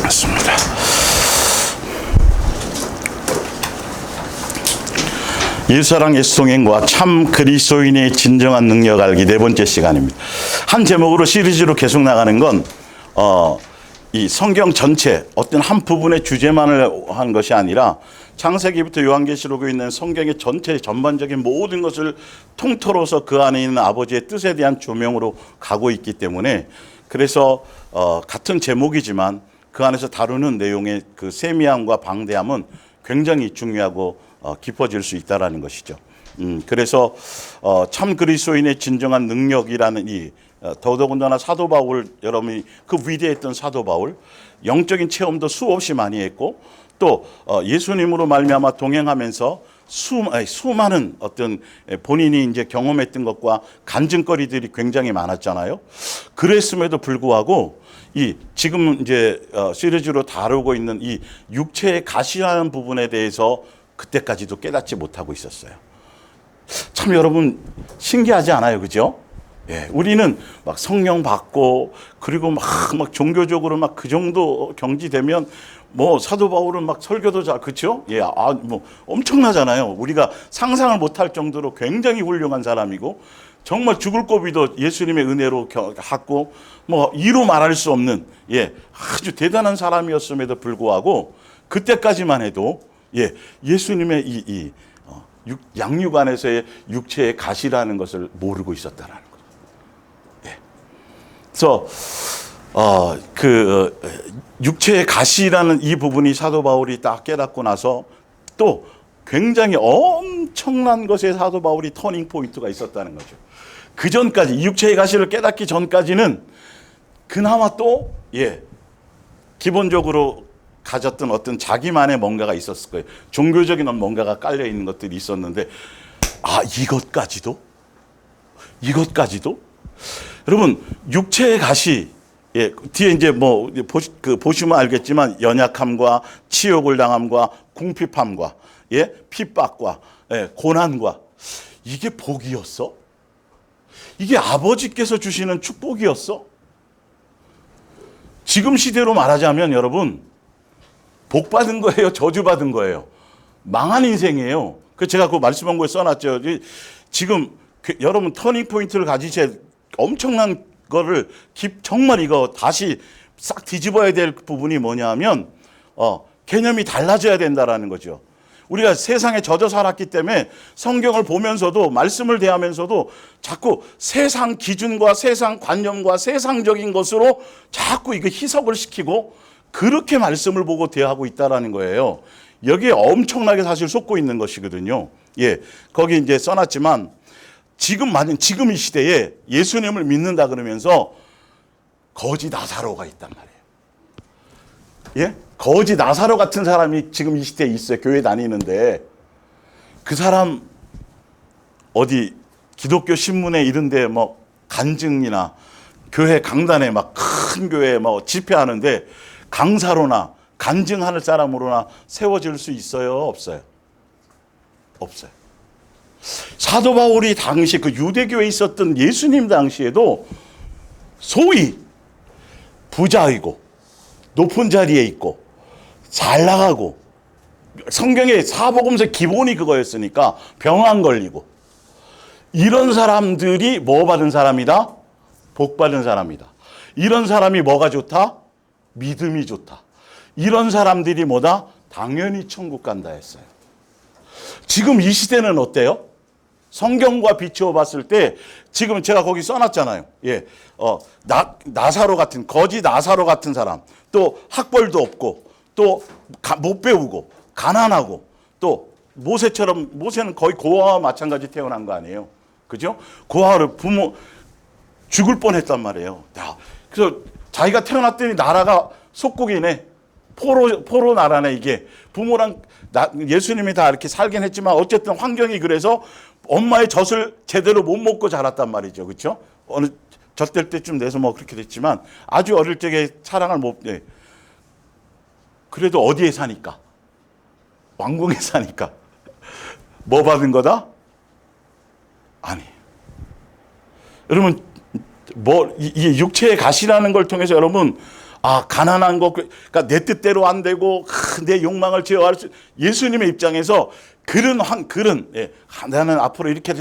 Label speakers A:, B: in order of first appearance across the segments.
A: 맞습니다. 예수사랑 예수동행과 참 그리스도인의 진정한 능력 알기 네 번째 시간입니다. 한 제목으로 시리즈로 계속 나가는 건 이 성경 전체 어떤 한 부분의 주제만을 한 것이 아니라 창세기부터 요한계시록에 있는 성경의 전체 전반적인 모든 것을 통틀어서 그 안에 있는 아버지의 뜻에 대한 조명으로 가고 있기 때문에, 그래서 같은 제목이지만 그 안에서 다루는 내용의 그 세미함과 방대함은 굉장히 중요하고 깊어질 수 있다라는 것이죠. 그래서 참 그리스도인의 진정한 능력이라는 이 더더군다나 사도 바울, 여러분이 그 위대했던 사도 바울, 영적인 체험도 수없이 많이 했고, 또 예수님으로 말미암아 동행하면서 수많은 어떤 본인이 이제 경험했던 것과 간증거리들이 굉장히 많았잖아요. 그랬음에도 불구하고 이 지금 이제 시리즈로 다루고 있는 이 육체의 가시라는 부분에 대해서 그때까지도 깨닫지 못하고 있었어요. 참 여러분 신기하지 않아요, 그죠? 예, 우리는 막 성령 받고 그리고 막 종교적으로 막 그 정도 경지되면 뭐 사도 바울은 막 설교도 잘, 그렇죠? 예, 뭐 엄청나잖아요. 우리가 상상을 못할 정도로 굉장히 훌륭한 사람이고 정말 죽을 고비도 예수님의 은혜로 갖고 뭐 이루 말할 수 없는 아주 대단한 사람이었음에도 불구하고 그때까지만 해도 예수님의 이 양육 안에서의 육체의 가시라는 것을 모르고 있었다라는 거죠. 그래서 그 육체의 가시라는 이 부분이 사도 바울이 딱 깨닫고 나서 또 굉장히 엄청난 것에 사도 바울이 터닝 포인트가 있었다는 거죠. 그 전까지 육체의 가시를 깨닫기 전까지는 그나마 또 기본적으로 가졌던 어떤 자기만의 뭔가가 있었을 거예요. 종교적인 뭔가가 깔려 있는 것들이 있었는데 이것까지도 여러분 육체의 가시 뒤에 이제 뭐 보시면 알겠지만 연약함과 치욕을 당함과 궁핍함과 핍박과 고난과 이게 복이었어? 이게 아버지께서 주시는 축복이었어? 지금 시대로 말하자면 여러분 복 받은 거예요, 저주 받은 거예요? 망한 인생이에요. 그 제가 그 말씀 원고에 써놨죠. 지금 여러분 터닝 포인트를 가지셔야 엄청난 거를 정말 이거 다시 싹 뒤집어야 될 부분이 뭐냐면 개념이 달라져야 된다라는 거죠. 우리가 세상에 젖어 살았기 때문에 성경을 보면서도 말씀을 대하면서도 자꾸 세상 기준과 세상 관념과 세상적인 것으로 자꾸 이거 희석을 시키고 그렇게 말씀을 보고 대하고 있다라는 거예요. 여기에 엄청나게 사실 속고 있는 것이거든요. 거기 이제 써놨지만 지금 이 시대에 예수님을 믿는다 그러면서 거지 나사로가 있단 말이에요. 거지 나사로 같은 사람이 지금 이 시대에 있어요. 교회 다니는데 그 사람 어디 기독교 신문에 이런데 뭐 간증이나 교회 강단에 막 큰 교회 뭐 집회하는데 강사로나 간증하는 사람으로나 세워질 수 있어요? 없어요? 없어요. 사도 바울이 당시 그 유대교에 있었던 예수님 당시에도 소위 부자이고 높은 자리에 있고 잘 나가고 성경의 사복음서 기본이 그거였으니까 병 안 걸리고 이런 사람들이 뭐 받은 사람이다? 복 받은 사람이다. 이런 사람이 뭐가 좋다? 믿음이 좋다. 이런 사람들이 뭐다? 당연히 천국 간다 했어요. 지금 이 시대는 어때요? 성경과 비추어 봤을 때 지금 제가 거기 써놨잖아요. 나사로 같은 거지 나사로 같은 사람, 또 학벌도 없고 또 못 배우고 가난하고 또 모세는 거의 고아와 마찬가지 태어난 거 아니에요. 그죠? 고아를 부모 죽을 뻔했단 말이에요. 그래서 자기가 태어났더니 나라가 속국이네. 포로 나라네 이게. 부모랑 예수님이 다 이렇게 살긴 했지만 어쨌든 환경이 그래서 엄마의 젖을 제대로 못 먹고 자랐단 말이죠. 그렇죠? 어느 젖될 때쯤 돼서 뭐 그렇게 됐지만 아주 어릴 적에 사랑을 못 그래도 어디에 사니까? 왕궁에 사니까. 뭐 받은 거다? 아니. 여러분 이 육체의 가시라는 걸 통해서 여러분 가난한 거, 그러니까 내 뜻대로 안 되고, 내 욕망을 제어할 수, 예수님의 입장에서 나는 앞으로 이렇게,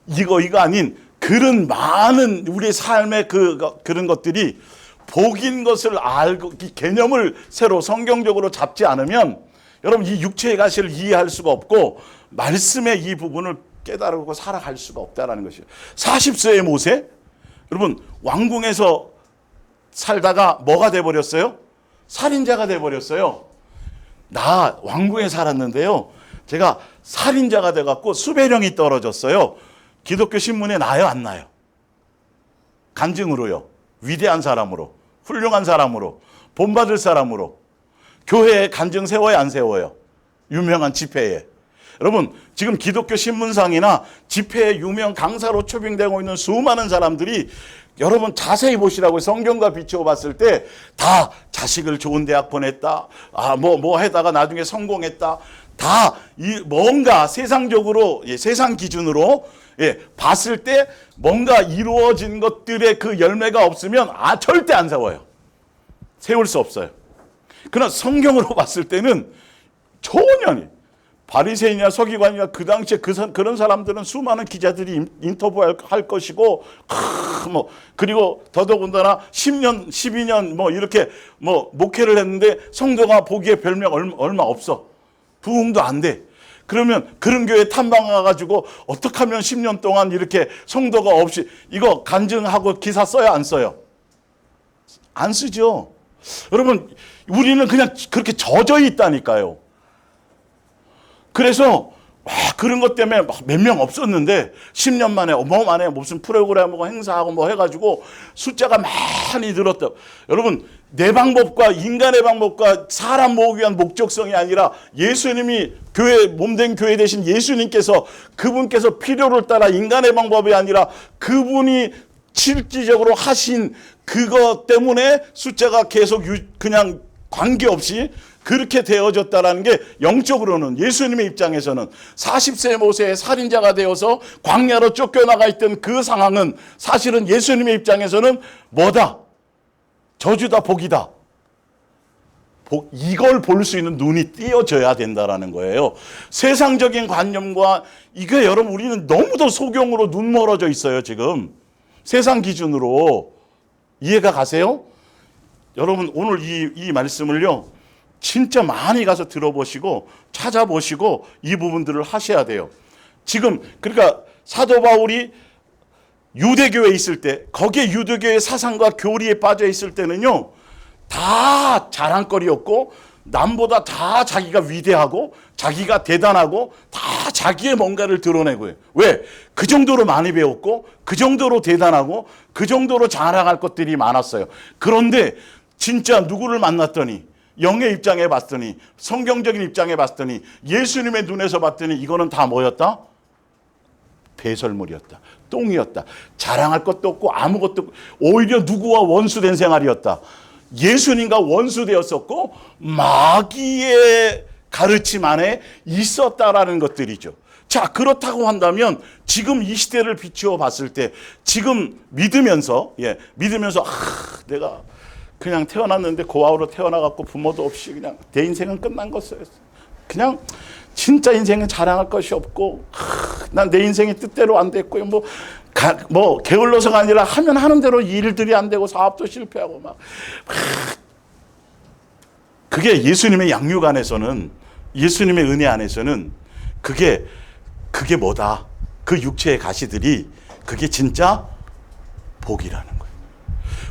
A: 이거 아닌, 그런 많은 우리의 삶의 그런 것들이 복인 것을 알고, 이 개념을 새로 성경적으로 잡지 않으면, 여러분, 이 육체의 가시를 이해할 수가 없고, 말씀의 이 부분을 깨달고 살아갈 수가 없다라는 것이에요. 40세의 모세, 여러분, 왕궁에서 살다가 뭐가 돼버렸어요? 살인자가 돼버렸어요. 나 왕궁에 살았는데요, 제가 살인자가 돼갖고 수배령이 떨어졌어요. 기독교 신문에 나요, 안 나요? 간증으로요. 위대한 사람으로, 훌륭한 사람으로, 본받을 사람으로. 교회에 간증 세워요, 안 세워요? 유명한 집회에. 여러분, 지금 기독교 신문상이나 집회에 유명 강사로 초빙되고 있는 수많은 사람들이, 여러분 자세히 보시라고, 성경과 비추어 봤을 때 다 자식을 좋은 대학 보냈다, 뭐 해다가 나중에 성공했다, 다 뭔가 세상적으로, 세상 기준으로 봤을 때 뭔가 이루어진 것들의 그 열매가 없으면 절대 안 세워요. 세울 수 없어요. 그러나 성경으로 봤을 때는 전혀, 바리새인이나 서기관이나 그 당시에 그런 사람들은 수많은 기자들이 인터뷰할 것이고, 그리고 더더군다나 10년, 12년 이렇게 목회를 했는데 성도가 보기에 별명 얼마 없어. 부흥도 안 돼. 그러면 그런 교회 탐방 가가지고 어떻게 하면 10년 동안 이렇게 성도가 없이, 이거 간증하고 기사 써요, 안 써요? 안 쓰죠. 여러분, 우리는 그냥 그렇게 젖어 있다니까요. 그래서 그런 것 때문에 몇 명 없었는데 10년 만에 무슨 프로그램하고 행사하고 해가지고 숫자가 많이 늘었다. 여러분, 내 방법과 인간의 방법과 사람 모으기 위한 목적성이 아니라 예수님이 몸된 교회 되신 예수님께서, 그분께서 필요를 따라 인간의 방법이 아니라 그분이 실질적으로 하신 그것 때문에 숫자가 계속 그냥 관계없이 그렇게 되어졌다라는 게, 영적으로는 예수님의 입장에서는 40세 모세의 살인자가 되어서 광야로 쫓겨나가 있던 그 상황은 사실은 예수님의 입장에서는 뭐다? 저주다, 복이다. 이걸 볼 수 있는 눈이 띄어져야 된다라는 거예요. 세상적인 관념과 이게, 여러분, 우리는 너무도 소경으로 눈 멀어져 있어요, 지금. 세상 기준으로. 이해가 가세요? 여러분, 오늘 이 말씀을요, 진짜 많이 가서 들어보시고 찾아보시고 이 부분들을 하셔야 돼요. 지금 그러니까 사도 바울이 유대교에 있을 때, 거기에 유대교의 사상과 교리에 빠져 있을 때는요, 다 자랑거리였고, 남보다 다 자기가 위대하고 자기가 대단하고 다 자기의 뭔가를 드러내고요. 왜? 그 정도로 많이 배웠고, 그 정도로 대단하고, 그 정도로 자랑할 것들이 많았어요. 그런데 진짜 누구를 만났더니, 영의 입장에 봤더니, 성경적인 입장에 봤더니, 예수님의 눈에서 봤더니 이거는 다 뭐였다? 배설물이었다. 똥이었다. 자랑할 것도 없고 아무것도 없고, 오히려 누구와 원수된 생활이었다. 예수님과 원수되었었고 마귀의 가르침 안에 있었다라는 것들이죠. 자, 그렇다고 한다면 지금 이 시대를 비추어 봤을 때, 지금 믿으면서 내가 그냥 태어났는데 고아우로 태어나갖고 부모도 없이 그냥 내 인생은 끝난 것이었어. 그냥 진짜 인생은 자랑할 것이 없고, 난 내 인생이 뜻대로 안 됐고요. 게을러서가 아니라 하면 하는 대로 일들이 안 되고 사업도 실패하고 그게 예수님의 양육 안에서는, 예수님의 은혜 안에서는 그게 뭐다? 그 육체의 가시들이 그게 진짜 복이라는 거예요.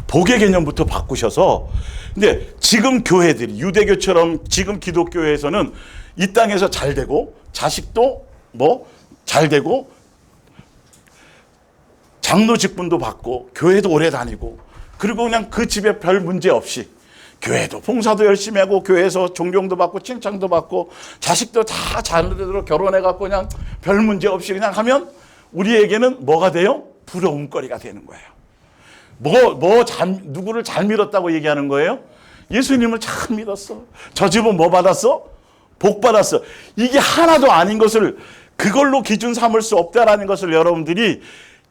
A: 복의 개념부터 바꾸셔서, 근데 지금 교회들이 유대교처럼 지금 기독교회에서는 이 땅에서 잘 되고, 자식도 잘 되고, 장로 직분도 받고, 교회도 오래 다니고, 그리고 그냥 그 집에 별 문제 없이 교회도 봉사도 열심히 하고, 교회에서 존경도 받고 칭찬도 받고, 자식도 다 자녀들로 결혼해갖고 그냥 별 문제 없이 그냥 하면 우리에게는 뭐가 돼요? 부러움거리가 되는 거예요. 누구를 잘 믿었다고 얘기하는 거예요? 예수님을 참 믿었어. 저 집은 뭐 받았어? 복 받았어. 이게 하나도 아닌 것을, 그걸로 기준 삼을 수 없다라는 것을 여러분들이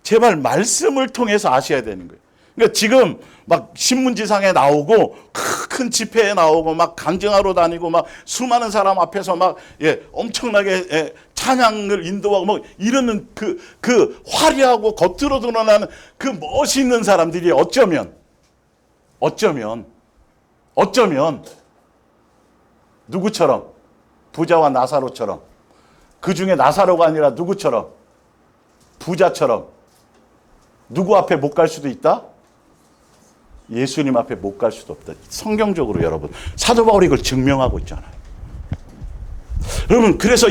A: 제발 말씀을 통해서 아셔야 되는 거예요. 그러니까 지금 막 신문지상에 나오고 큰 집회에 나오고 막 간증하러 다니고 막 수많은 사람 앞에서 막 엄청나게 찬양을 인도하고 뭐 이러는 그 화려하고 겉으로 드러나는 그 멋있는 사람들이 어쩌면 누구처럼 부자와 나사로처럼, 그 중에 나사로가 아니라 누구처럼 부자처럼 누구 앞에 못 갈 수도 있다? 예수님 앞에 못 갈 수도 없다. 성경적으로 여러분 사도 바울이 이걸 증명하고 있잖아요. 여러분 그래서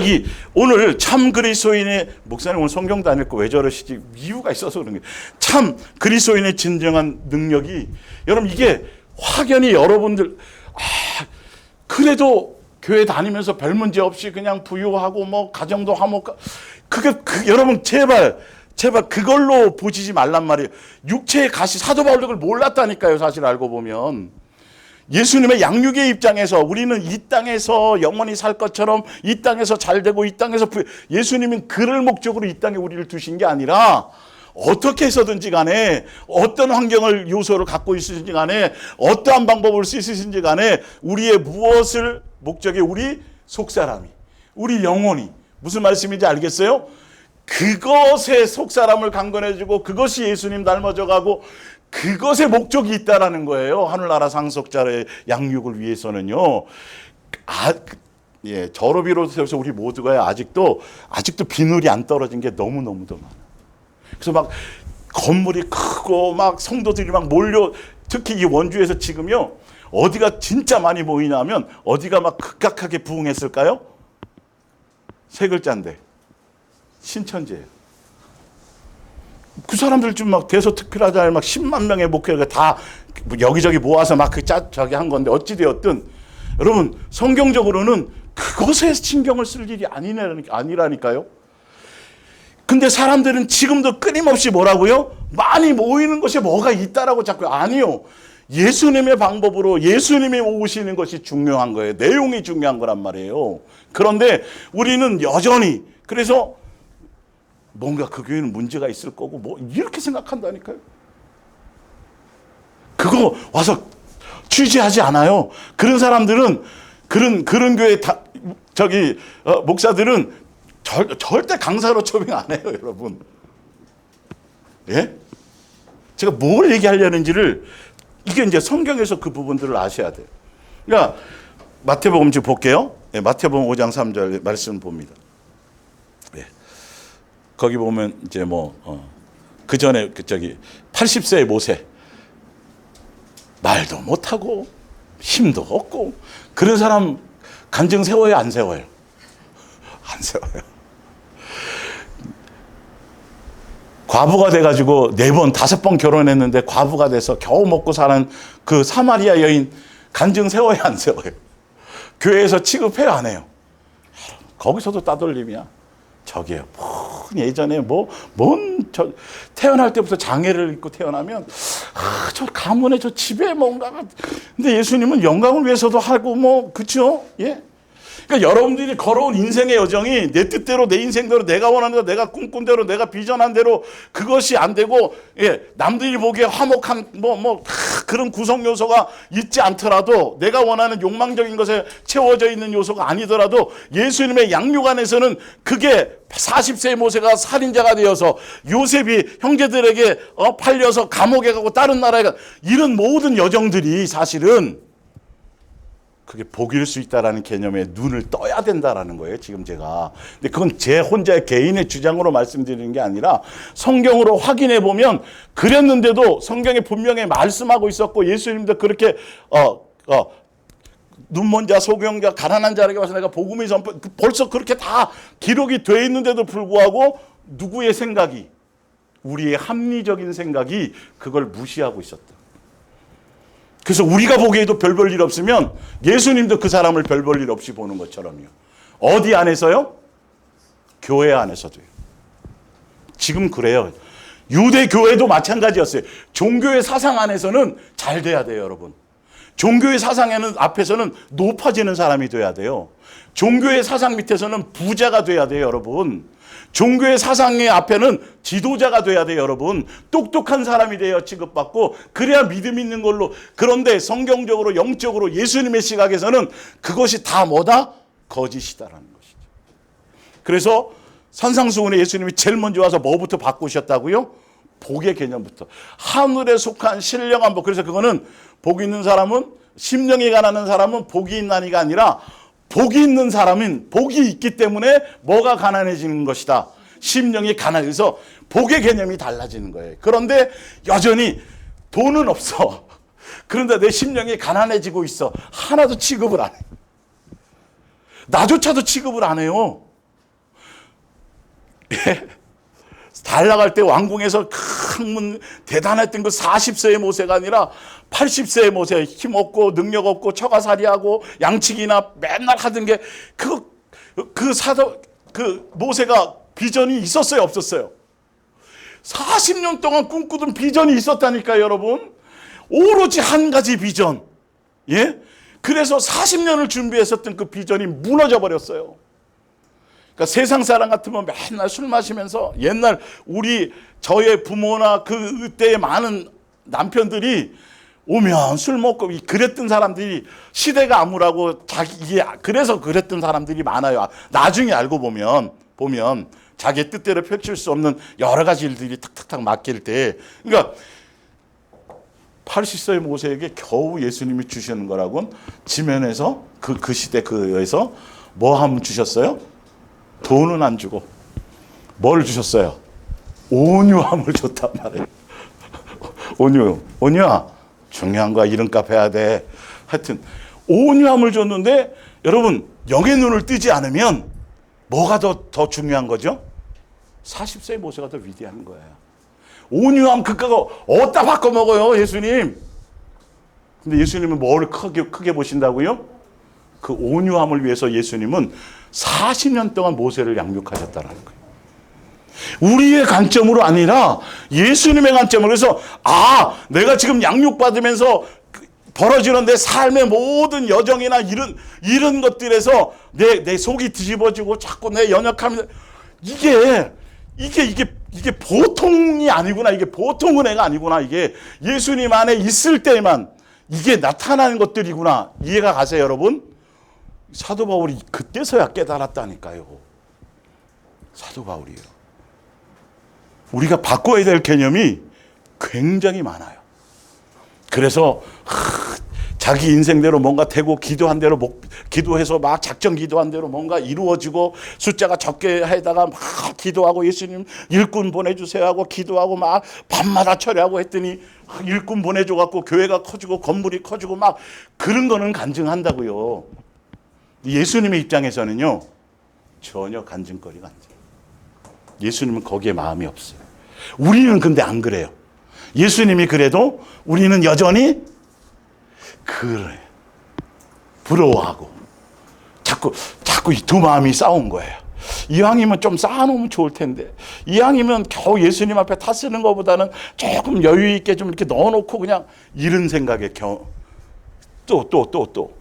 A: 오늘 참 그리스도인의, 목사님 오늘 성경도 안 읽고 왜 저러시지? 이유가 있어서 그런 거예요. 참 그리스도인의 진정한 능력이, 여러분 이게 확연히 여러분들 그래도 교회 다니면서 별 문제 없이 그냥 부유하고 뭐 가정도 화목하고, 여러분 제발 그걸로 보시지 말란 말이에요. 육체의 가시, 사도 바울도 그걸 몰랐다니까요. 사실 알고 보면 예수님의 양육의 입장에서 우리는 이 땅에서 영원히 살 것처럼, 이 땅에서 잘 되고 이 땅에서 예수님은 그럴 목적으로 이 땅에 우리를 두신 게 아니라, 어떻게 해서든지 간에 어떤 환경을 요소를 갖고 있으신지 간에 어떠한 방법을 쓰시든지 간에 우리의 무엇을 목적에 우리 속사람이, 우리 영혼이, 무슨 말씀인지 알겠어요? 그것에 속사람을 강건해주고 그것이 예수님 닮아져가고 그것에 목적이 있다라는 거예요. 하늘나라 상속자의 양육을 위해서는요. 저로 비롯해서 우리 모두가 아직도 비늘이 안 떨어진 게 너무너무도 많아요. 그래서 막 건물이 크고 막 성도들이 막 몰려, 특히 이 원주에서 지금요, 어디가 진짜 많이 모이냐면 어디가 막 극악하게 부흥했을까요? 세 글자인데 신천지예요. 그 사람들 좀 막 대서특필하자 막 10만 명의 목회가 다 여기저기 모아서 막 저기 한 건데, 어찌되었든 여러분 성경적으로는 그것에 신경을 쓸 일이 아니라니까요. 근데 사람들은 지금도 끊임없이 뭐라고요? 많이 모이는 것이 뭐가 있다라고 자꾸. 아니요. 예수님의 방법으로 예수님이 오시는 것이 중요한 거예요. 내용이 중요한 거란 말이에요. 그런데 우리는 여전히 그래서 뭔가 그 교회는 문제가 있을 거고 뭐 이렇게 생각한다니까요. 그거 와서 취재하지 않아요. 그런 사람들은 그런 교회 목사들은 절대 강사로 초빙 안 해요, 여러분. 예? 제가 뭘 얘기하려는지를, 이게 이제 성경에서 그 부분들을 아셔야 돼요. 그러니까 마태복음 지금 볼게요. 예, 마태복음 5장 3절 말씀 봅니다. 예. 거기 보면 이제 그 전에 80세의 모세, 말도 못하고 힘도 없고 그런 사람 간증 세워요, 안 세워요? 안 세워요. 과부가 돼가지고 4번, 5번 결혼했는데 과부가 돼서 겨우 먹고 사는 그 사마리아 여인 간증 세워요, 안 세워요? 교회에서 취급해요, 안 해요? 거기서도 따돌림이야. 저기요, 예전에 태어날 때부터 장애를 입고 태어나면 저 가문에 저 집에 뭔가가, 근데 예수님은 영광을 위해서도 하고 그쵸? 예? 그러니까 여러분들이 걸어온 인생의 여정이 내 뜻대로, 내 인생대로, 내가 원하는 대로, 내가 꿈꾼 대로, 내가 비전한 대로 그것이 안 되고, 남들이 보기에 화목한 그런 구성 요소가 있지 않더라도, 내가 원하는 욕망적인 것에 채워져 있는 요소가 아니더라도 예수님의 양육 안에서는 그게 40세의 모세가 살인자가 되어서 요셉이 형제들에게 팔려서 감옥에 가고 다른 나라에 가, 이런 모든 여정들이 사실은 그게 복일 수 있다라는 개념에 눈을 떠야 된다라는 거예요, 지금 제가. 근데 그건 제 혼자의 개인의 주장으로 말씀드리는 게 아니라 성경으로 확인해 보면 그랬는데도 성경에 분명히 말씀하고 있었고, 예수님도 그렇게 눈먼 자, 소경자, 가난한 자에게 와서 내가 복음을 전파, 벌써 그렇게 다 기록이 돼 있는데도 불구하고 누구의 생각이, 우리의 합리적인 생각이 그걸 무시하고 있었다. 그래서 우리가 보기에도 별 볼 일 없으면 예수님도 그 사람을 별 볼 일 없이 보는 것처럼요. 어디 안에서요? 교회 안에서도요. 지금 그래요. 유대 교회도 마찬가지였어요. 종교의 사상 안에서는 잘 돼야 돼요, 여러분. 종교의 사상에는 앞에서는 높아지는 사람이 돼야 돼요. 종교의 사상 밑에서는 부자가 돼야 돼요, 여러분. 종교의 사상의 앞에는 지도자가 돼야 돼요, 여러분. 똑똑한 사람이 되어 취급받고 그래야 믿음 있는 걸로. 그런데 성경적으로 영적으로 예수님의 시각에서는 그것이 다 뭐다? 거짓이다라는 것이죠. 그래서 산상수훈에 예수님이 제일 먼저 와서 뭐부터 바꾸셨다고요? 복의 개념부터. 하늘에 속한 신령한 복. 그래서 그거는 복 있는 사람은, 심령이 가난한 사람은 복이 있나니가 아니라 복이 있는 사람은 복이 있기 때문에 뭐가 가난해지는 것이다. 심령이 가난해서 복의 개념이 달라지는 거예요. 그런데 여전히 돈은 없어. 그런데 내 심령이 가난해지고 있어. 하나도 취급을 안 해. 나조차도 취급을 안 해요. 예? 달 나갈 때 왕궁에서 큰 대단했던 그 40세의 모세가 아니라 80세의 모세, 힘없고 능력 없고 처가살이하고 양치기나 맨날 하던 게 그 모세가 비전이 있었어요, 없었어요? 40년 동안 꿈꾸던 비전이 있었다니까요, 여러분. 오로지 한 가지 비전. 예? 그래서 40년을 준비했었던 그 비전이 무너져 버렸어요. 그러니까 세상 사람 같으면 맨날 술 마시면서, 옛날 저의 부모나 그때의 많은 남편들이 오면 술 먹고 그랬던 사람들이 시대가 암울하고 그래서 그랬던 사람들이 많아요. 나중에 알고 보면 자기의 뜻대로 펼칠 수 없는 여러 가지 일들이 탁탁탁 맡길 때, 그러니까 80세의 모세에게 겨우 예수님이 주시는 거라고는 지면에서 그 시대 그에서 뭐 하면 주셨어요? 돈은 안 주고 뭘 주셨어요? 온유함을 줬단 말이에요. 온유야, 중요한 거야. 이름값 해야 돼. 하여튼 온유함을 줬는데, 여러분 영의 눈을 뜨지 않으면 뭐가 더 중요한 거죠? 40세의 모세가 더 위대한 거예요. 온유함 그까가 어디다 바꿔 먹어요, 예수님. 근데 예수님은 뭘 크게 보신다고요? 그 온유함을 위해서 예수님은 40년 동안 모세를 양육하셨다는 거예요. 우리의 관점으로 아니라 예수님의 관점으로. 그래서 내가 지금 양육받으면서 벌어지는 내 삶의 모든 여정이나 이런 것들에서 내 속이 뒤집어지고 자꾸 내 연약함이, 이게 보통이 아니구나. 이게 보통 은혜가 아니구나. 이게 예수님 안에 있을 때만 이게 나타나는 것들이구나. 이해가 가세요, 여러분? 사도 바울이 그때서야 깨달았다니까요. 사도 바울이요. 우리가 바꿔야 될 개념이 굉장히 많아요. 그래서 자기 인생대로 뭔가 되고, 기도한 대로 기도해서 막 작정 기도한 대로 뭔가 이루어지고, 숫자가 적게 해다가 막 기도하고 예수님 일꾼 보내주세요 하고 기도하고 막 밤마다 철회하고 했더니 일꾼 보내줘 갖고 교회가 커지고 건물이 커지고 막 그런 거는 간증한다고요. 예수님의 입장에서는요, 전혀 간증거리가 안 돼요. 예수님은 거기에 마음이 없어요. 우리는 근데 안 그래요. 예수님이 그래도 우리는 여전히 그래, 부러워하고 자꾸 이 두 마음이 싸운 거예요. 이왕이면 좀 쌓아놓으면 좋을 텐데, 이왕이면 겨우 예수님 앞에 타 쓰는 것보다는 조금 여유 있게 좀 이렇게 넣어놓고 그냥, 이런 생각에 또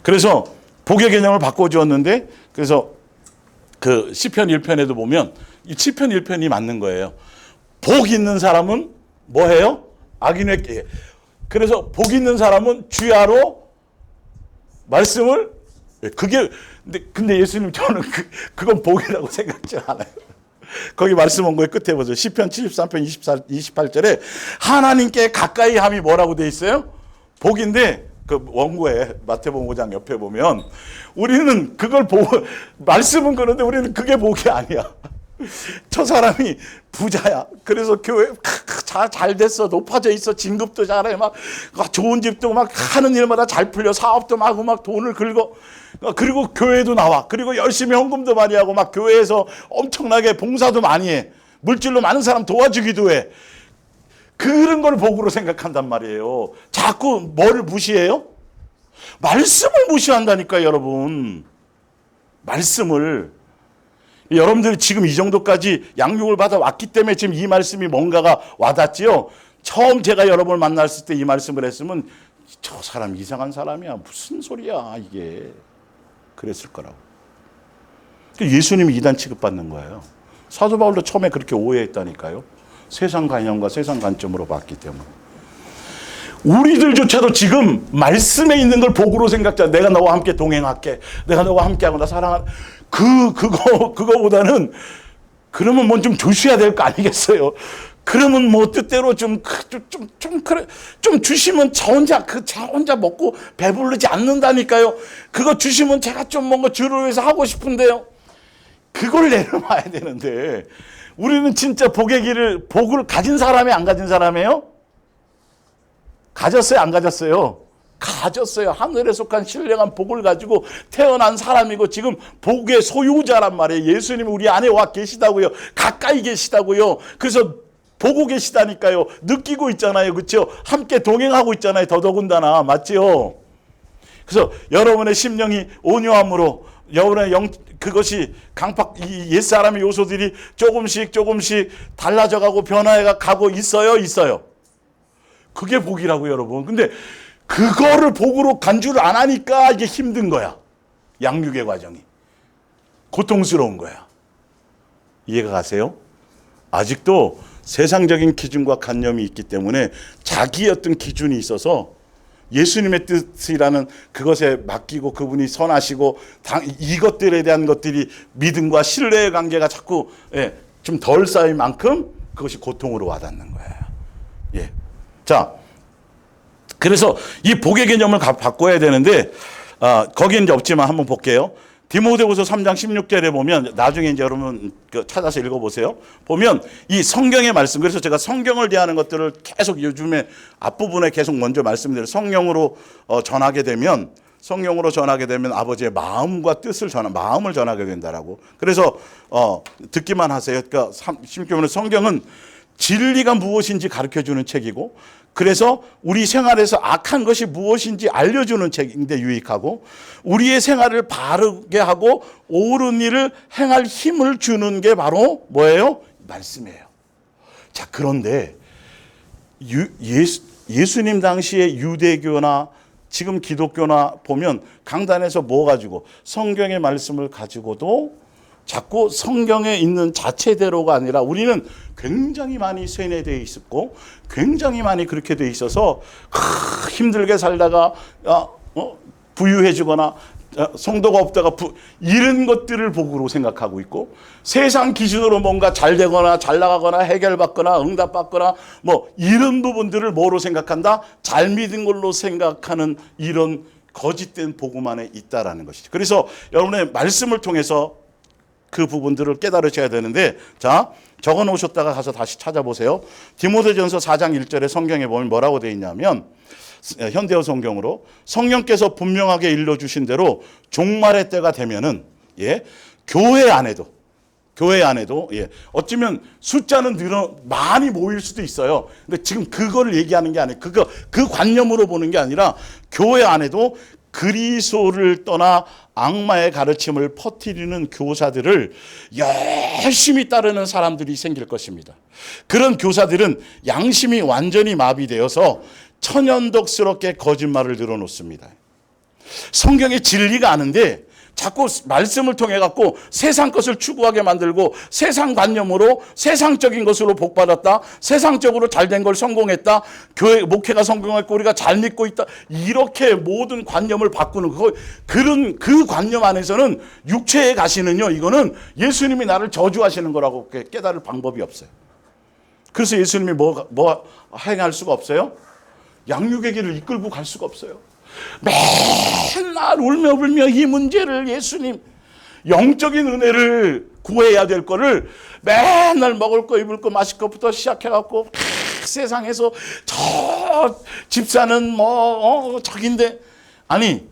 A: 그래서 복의 개념을 바꿔주었는데, 그래서 그 시편 1편에도 보면 이 시편 1편이 맞는 거예요. 복 있는 사람은 뭐 해요? 악인에게. 그래서 복 있는 사람은 주야로 말씀을, 근데 예수님, 저는 그건 복이라고 생각지 않아요. 거기 말씀 온 거에 끝에 보세요. 시편 73편 28절에 하나님께 가까이 함이 뭐라고 돼 있어요? 복인데, 그 원고에 마태복음 5장 옆에 보면 우리는 그걸 보고, 말씀은 그런데 우리는 그게 복이 아니야. 저 사람이 부자야. 그래서 교회 잘 됐어. 높아져 있어. 진급도 잘해. 막 좋은 집도 막 하는 일마다 잘 풀려. 사업도 막 하고 막 돈을 긁어. 그리고 교회도 나와. 그리고 열심히 헌금도 많이 하고 막 교회에서 엄청나게 봉사도 많이 해. 물질로 많은 사람 도와주기도 해. 그런 걸 복으로 생각한단 말이에요. 자꾸 뭐를 무시해요? 말씀을 무시한다니까요, 여러분. 말씀을. 여러분들이 지금 이 정도까지 양육을 받아왔기 때문에 지금 이 말씀이 뭔가가 와닿지요. 처음 제가 여러분을 만났을 때 이 말씀을 했으면 저 사람 이상한 사람이야. 무슨 소리야 이게. 그랬을 거라고. 예수님이 이단 취급받는 거예요. 사도 바울도 처음에 그렇게 오해했다니까요. 세상 관념과 세상 관점으로 봤기 때문에. 우리들조차도 지금 말씀에 있는 걸 복으로 생각자. 내가 너와 함께 동행할게. 내가 너와 함께하고 나 사랑하는. 그거보다는 그러면 뭐 좀 주셔야 될 거 아니겠어요? 그러면 뭐 뜻대로 좀 주시면 저 혼자 먹고 배부르지 않는다니까요. 그거 주시면 제가 좀 뭔가 주를 위해서 하고 싶은데요. 그걸 내려놔야 되는데 우리는 진짜 복을 가진 사람이 안 가진 사람이에요? 가졌어요, 안 가졌어요? 가졌어요. 하늘에 속한 신령한 복을 가지고 태어난 사람이고 지금 복의 소유자란 말이에요. 예수님이 우리 안에 와 계시다고요. 가까이 계시다고요. 그래서 보고 계시다니까요. 느끼고 있잖아요. 그렇죠? 함께 동행하고 있잖아요. 더더군다나. 맞죠? 그래서 여러분의 심령이 온유함으로 여러분의 그것이 이 옛사람의 요소들이 조금씩 달라져 가고 변화해 가고 있어요. 그게 복이라고 여러분. 근데 그거를 복으로 간주를 안 하니까 이게 힘든 거야. 양육의 과정이. 고통스러운 거야. 이해가 가세요? 아직도 세상적인 기준과 관념이 있기 때문에 자기의 어떤 기준이 있어서 예수님의 뜻이라는 그것에 맡기고 그분이 선하시고 이것들에 대한 것들이 믿음과 신뢰의 관계가 자꾸 좀 덜 쌓인 만큼 그것이 고통으로 와닿는 거예요. 예. 자, 그래서 이 복의 개념을 바꿔야 되는데 거기는 이제 없지만 한번 볼게요. 디모데후서 3장 16절에 보면 나중에 이제 여러분 찾아서 읽어보세요. 보면 이 성경의 말씀, 그래서 제가 성경을 대하는 것들을 계속 요즘에 앞부분에 계속 먼저 말씀드려요. 성령으로 전하게 되면 아버지의 마음과 뜻을 마음을 전하게 된다라고. 그래서 듣기만 하세요. 그러니까 16절에 성경은 진리가 무엇인지 가르쳐주는 책이고, 그래서 우리 생활에서 악한 것이 무엇인지 알려주는 책인데 유익하고, 우리의 생활을 바르게 하고 옳은 일을 행할 힘을 주는 게 바로 뭐예요? 말씀이에요. 자, 그런데 예수님 당시의 유대교나 지금 기독교나 보면 강단에서 뭐 가지고 성경의 말씀을 가지고도 자꾸 성경에 있는 자체대로가 아니라 우리는 굉장히 많이 세뇌되어 있었고 굉장히 많이 그렇게 되어 있어서 힘들게 살다가 부유해지거나 성도가 없다가 이런 것들을 복으로 생각하고 있고, 세상 기준으로 뭔가 잘 되거나 잘 나가거나 해결받거나 응답받거나 뭐 이런 부분들을 뭐로 생각한다? 잘 믿은 걸로 생각하는 이런 거짓된 복음 안에 있다라는 것이죠. 그래서 여러분의 말씀을 통해서 그 부분들을 깨달으셔야 되는데, 자, 적어 놓으셨다가 가서 다시 찾아보세요. 디모데전서 4장 1절에 성경에 보면 뭐라고 되어 있냐면, 현대어 성경으로 성령께서 분명하게 일러주신 대로 종말의 때가 되면은 교회 안에도 어쩌면 숫자는 많이 모일 수도 있어요. 근데 지금 그거를 얘기하는 게 아니에요. 그 관념으로 보는 게 아니라 교회 안에도 그리스도를 떠나 악마의 가르침을 퍼뜨리는 교사들을 열심히 따르는 사람들이 생길 것입니다. 그런 교사들은 양심이 완전히 마비되어서 천연덕스럽게 거짓말을 늘어놓습니다. 성경의 진리가 아는데 자꾸 말씀을 통해 갖고 세상 것을 추구하게 만들고 세상 관념으로 세상적인 것으로 복받았다, 세상적으로 잘된 걸 성공했다, 교회 목회가 성공했고 우리가 잘 믿고 있다, 이렇게 모든 관념을 바꾸는 그 관념 안에서는 육체에 가시는요, 이거는 예수님이 나를 저주하시는 거라고 깨달을 방법이 없어요. 그래서 예수님이 뭐 행할 수가 없어요? 양육의 길을 이끌고 갈 수가 없어요. 맨날 울며 불며 이 문제를 예수님, 영적인 은혜를 구해야 될 거를 맨날 먹을 거 입을 거 마실 것부터 시작해갖고 세상에서 저 집사는 저긴데, 아니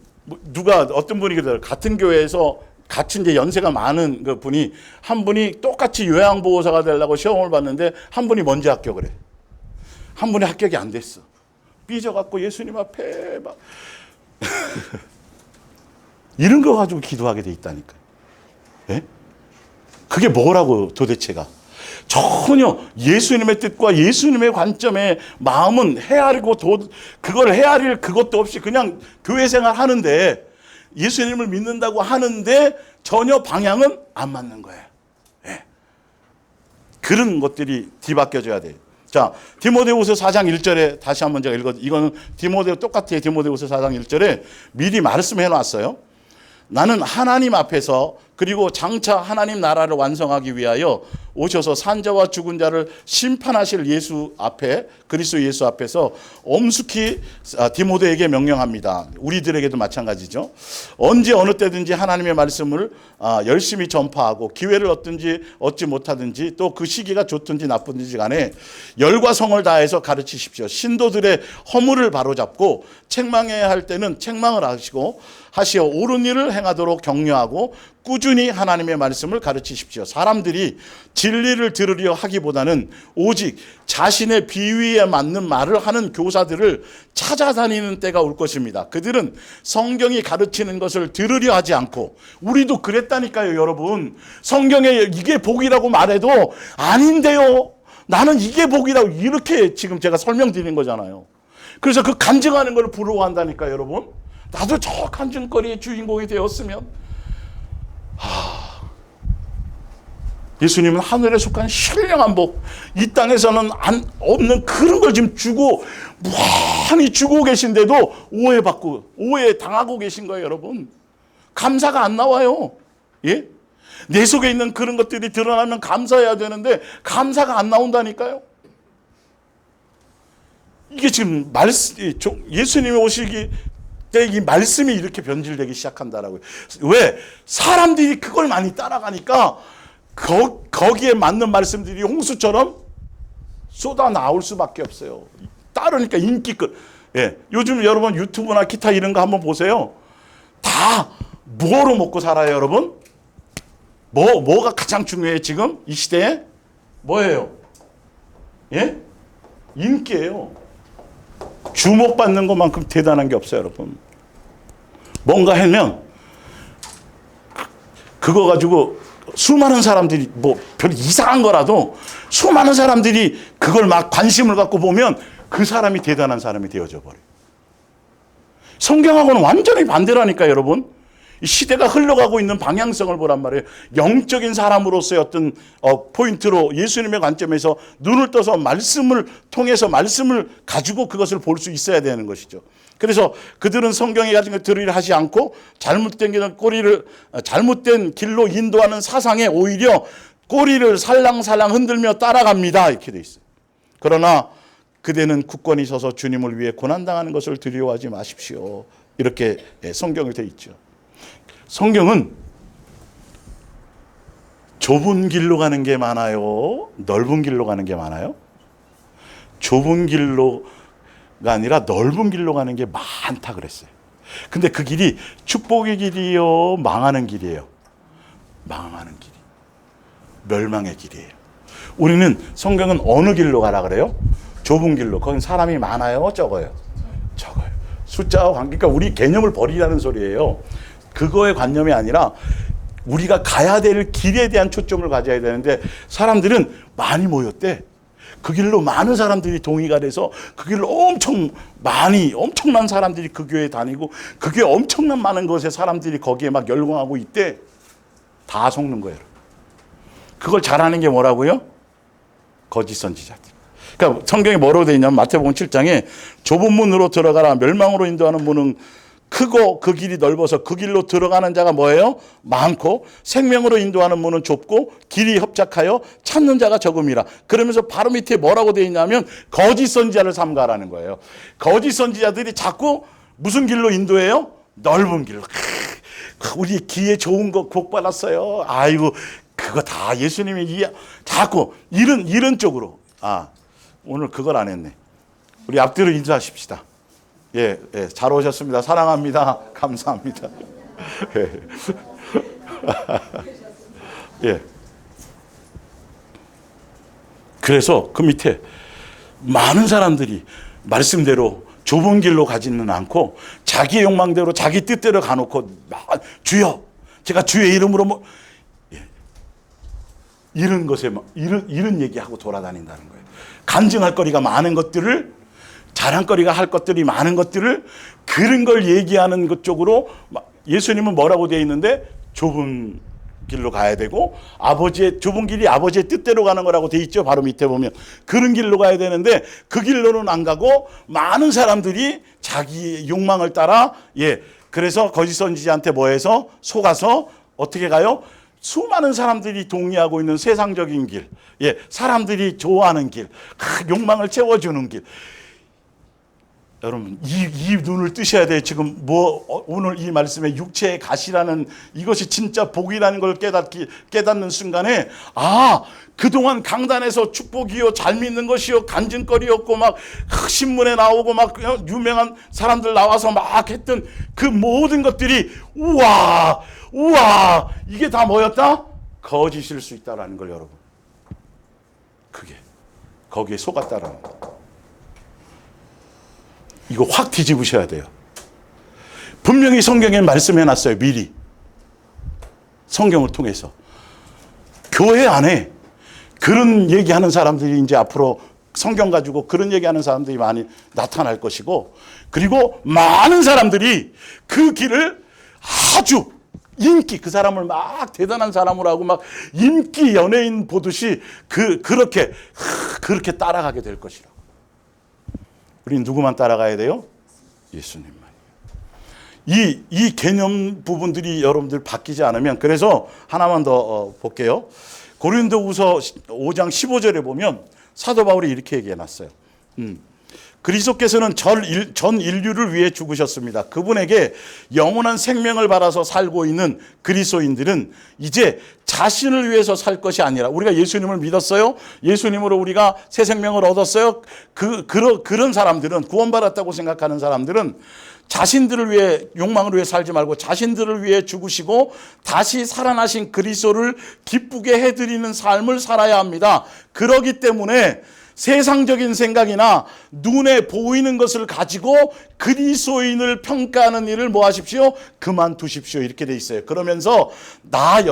A: 누가 어떤 분이 그래요. 같은 교회에서 같이 이제 연세가 많은 그 분이, 한 분이 똑같이 요양보호사가 되려고 시험을 봤는데 한 분이 먼저 합격을 해. 한 분이 합격이 안 됐어. 삐져갖고 예수님 앞에 막 이런 거 가지고 기도하게 돼 있다니까요. 예? 그게 뭐라고 도대체가. 전혀 예수님의 뜻과 예수님의 관점의 마음은 헤아리고 그걸 헤아릴 그것도 없이 그냥 교회 생활 하는데, 예수님을 믿는다고 하는데 전혀 방향은 안 맞는 거예요. 예. 그런 것들이 뒤바뀌어져야 돼요. 자, 디모데후서 4장 1절에 다시 한번 제가 이거는 디모데 똑같아요. 디모데후서 4장 1절에 미리 말씀해 놨어요. 나는 하나님 앞에서 그리고 장차 하나님 나라를 완성하기 위하여 오셔서 산자와 죽은 자를 심판하실 예수 앞에, 그리스도 예수 앞에서 엄숙히 디모데에게 명령합니다. 우리들에게도 마찬가지죠. 언제 어느 때든지 하나님의 말씀을 열심히 전파하고 기회를 얻든지 얻지 못하든지 또 그 시기가 좋든지 나쁘든지 간에 열과 성을 다해서 가르치십시오. 신도들의 허물을 바로잡고 책망해야 할 때는 책망을 하시어 옳은 일을 행하도록 격려하고 꾸준히 하나님의 말씀을 가르치십시오. 사람들이 진리를 들으려 하기보다는 오직 자신의 비위에 맞는 말을 하는 교사들을 찾아다니는 때가 올 것입니다. 그들은 성경이 가르치는 것을 들으려 하지 않고, 우리도 그랬다니까요, 여러분. 성경에 이게 복이라고 말해도 아닌데요, 나는 이게 복이라고 이렇게 지금 제가 설명드린 거잖아요. 그래서 그 간증하는 걸 부러워한다니까요, 여러분. 나도 저 간증거리의 주인공이 되었으면. 예수님은 하늘에 속한 신령한 복, 이 땅에서는 없는 그런 걸 지금 주고 무한히 주고 계신데도 오해당하고 계신 거예요, 여러분. 감사가 안 나와요. 예? 내 속에 있는 그런 것들이 드러나면 감사해야 되는데 감사가 안 나온다니까요. 이게 지금 예수님이 오시기 때 이 말씀이 이렇게 변질되기 시작한다라고요. 왜? 사람들이 그걸 많이 따라가니까 거기에 맞는 말씀들이 홍수처럼 쏟아 나올 수밖에 없어요. 따르니까 인기끝. 예. 요즘 여러분 유튜브나 기타 이런 거 한번 보세요. 다 뭐로 먹고 살아요, 여러분? 뭐가 가장 중요해 지금 이 시대에? 뭐예요? 예? 인기예요. 주목받는 것만큼 대단한 게 없어요, 여러분. 뭔가 하면 그거 가지고 수많은 사람들이 별 이상한 거라도 수많은 사람들이 그걸 막 관심을 갖고 보면 그 사람이 대단한 사람이 되어져 버려요. 성경하고는 완전히 반대라니까요, 여러분. 이 시대가 흘러가고 있는 방향성을 보란 말이에요. 영적인 사람으로서의 어떤 포인트로 예수님의 관점에서 눈을 떠서 말씀을 통해서 말씀을 가지고 그것을 볼 수 있어야 되는 것이죠. 그래서 그들은 성경에 가진 걸 들으려 하지 않고 잘못된 길로 인도하는 사상에 오히려 꼬리를 살랑살랑 흔들며 따라갑니다. 이렇게 돼 있어요. 그러나 그대는 굳건히 서서 주님을 위해 고난당하는 것을 두려워하지 마십시오. 이렇게 성경에 돼 있죠. 성경은 좁은 길로 가는 게 많아요? 넓은 길로 가는 게 많아요? 좁은 길로가 아니라 넓은 길로 가는 게 많다 그랬어요. 근데 그 길이 축복의 길이요, 망하는 길이에요? 망하는 길이, 멸망의 길이에요. 우리는 성경은 어느 길로 가라 그래요? 좁은 길로. 거긴 사람이 많아요, 적어요? 적어요. 숫자와 관계, 그러니까 우리 개념을 버리라는 소리예요. 그거의 관념이 아니라 우리가 가야 될 길에 대한 초점을 가져야 되는데, 사람들은 많이 모였대. 그 길로 많은 사람들이 동의가 돼서 그 길로 엄청난 사람들이 그 교회에 다니고 그 교회 엄청난 많은 것에 사람들이 거기에 막 열광하고 있대. 다 속는 거예요. 그걸 잘하는 게 뭐라고요? 거짓 선지자들. 그러니까 성경에 뭐라고 되어 있냐면 마태복음 7장에 좁은 문으로 들어가라. 멸망으로 인도하는 문은 크고 그 길이 넓어서 그 길로 들어가는 자가 뭐예요? 많고 생명으로 인도하는 문은 좁고 길이 협착하여 찾는 자가 적음이라. 그러면서 바로 밑에 뭐라고 되어 있냐면 거짓 선지자를 삼가라는 거예요. 거짓 선지자들이 자꾸 무슨 길로 인도해요? 넓은 길로. 우리 귀에 좋은 거 복 받았어요. 아이고 그거 다 예수님이 자꾸 이런 쪽으로. 오늘 그걸 안 했네. 우리 앞뒤로 인사하십시다. 예, 잘 오셨습니다. 사랑합니다. 감사합니다. 예. 그래서 그 밑에 많은 사람들이 말씀대로 좁은 길로 가지는 않고 자기 욕망대로 자기 뜻대로 가놓고 주여, 제가 주의 이름으로 이런 것에 이런 얘기하고 돌아다닌다는 거예요. 간증할 거리가 많은 것들을, 자랑거리가 할 것들이 많은 것들을, 그런 걸 얘기하는 것 쪽으로. 예수님은 뭐라고 되어 있는데 좁은 길로 가야 되고, 아버지의 좁은 길이 아버지의 뜻대로 가는 거라고 되어 있죠. 바로 밑에 보면 그런 길로 가야 되는데 그 길로는 안 가고 많은 사람들이 자기 욕망을 따라, 그래서 거짓 선지자한테 뭐해서 속아서 어떻게 가요? 수많은 사람들이 동의하고 있는 세상적인 길, 사람들이 좋아하는 길, 욕망을 채워주는 길. 여러분, 이 눈을 뜨셔야 돼요. 지금 오늘 이 말씀에 육체의 가시라는 이것이 진짜 복이라는 걸 깨닫는 순간에, 그동안 강단에서 축복이요, 잘 믿는 것이요, 간증거리였고, 막 신문에 나오고 막 유명한 사람들 나와서 막 했던 그 모든 것들이, 우와, 이게 다 뭐였다? 거짓일 수 있다라는 걸, 여러분. 거기에 속았다라는 거. 이거 확 뒤집으셔야 돼요. 분명히 성경에 말씀해놨어요. 미리. 성경을 통해서. 교회 안에 그런 얘기하는 사람들이 이제 앞으로 성경 가지고 그런 얘기하는 사람들이 많이 나타날 것이고, 그리고 많은 사람들이 그 길을 아주 그 사람을 막 대단한 사람으로 하고 막 인기 연예인 보듯이 그렇게 따라가게 될 것이라고. 우리는 누구만 따라가야 돼요? 예수님만. 이 개념 부분들이 여러분들 바뀌지 않으면, 그래서 하나만 더 볼게요. 고린도후서 5장 15절에 보면 사도 바울이 이렇게 얘기해 놨어요. 그리스도께서는 전 인류를 위해 죽으셨습니다. 그분에게 영원한 생명을 받아서 살고 있는 그리스도인들은 이제 자신을 위해서 살 것이 아니라, 우리가 예수님을 믿었어요. 예수님으로 우리가 새 생명을 얻었어요. 그런 사람들은, 구원받았다고 생각하는 사람들은 자신들을 위해, 욕망을 위해 살지 말고 자신들을 위해 죽으시고 다시 살아나신 그리스도를 기쁘게 해드리는 삶을 살아야 합니다. 그러기 때문에 세상적인 생각이나 눈에 보이는 것을 가지고 그리스도인을 평가하는 일을 뭐 하십시오? 그만두십시오. 이렇게 돼 있어요. 그러면서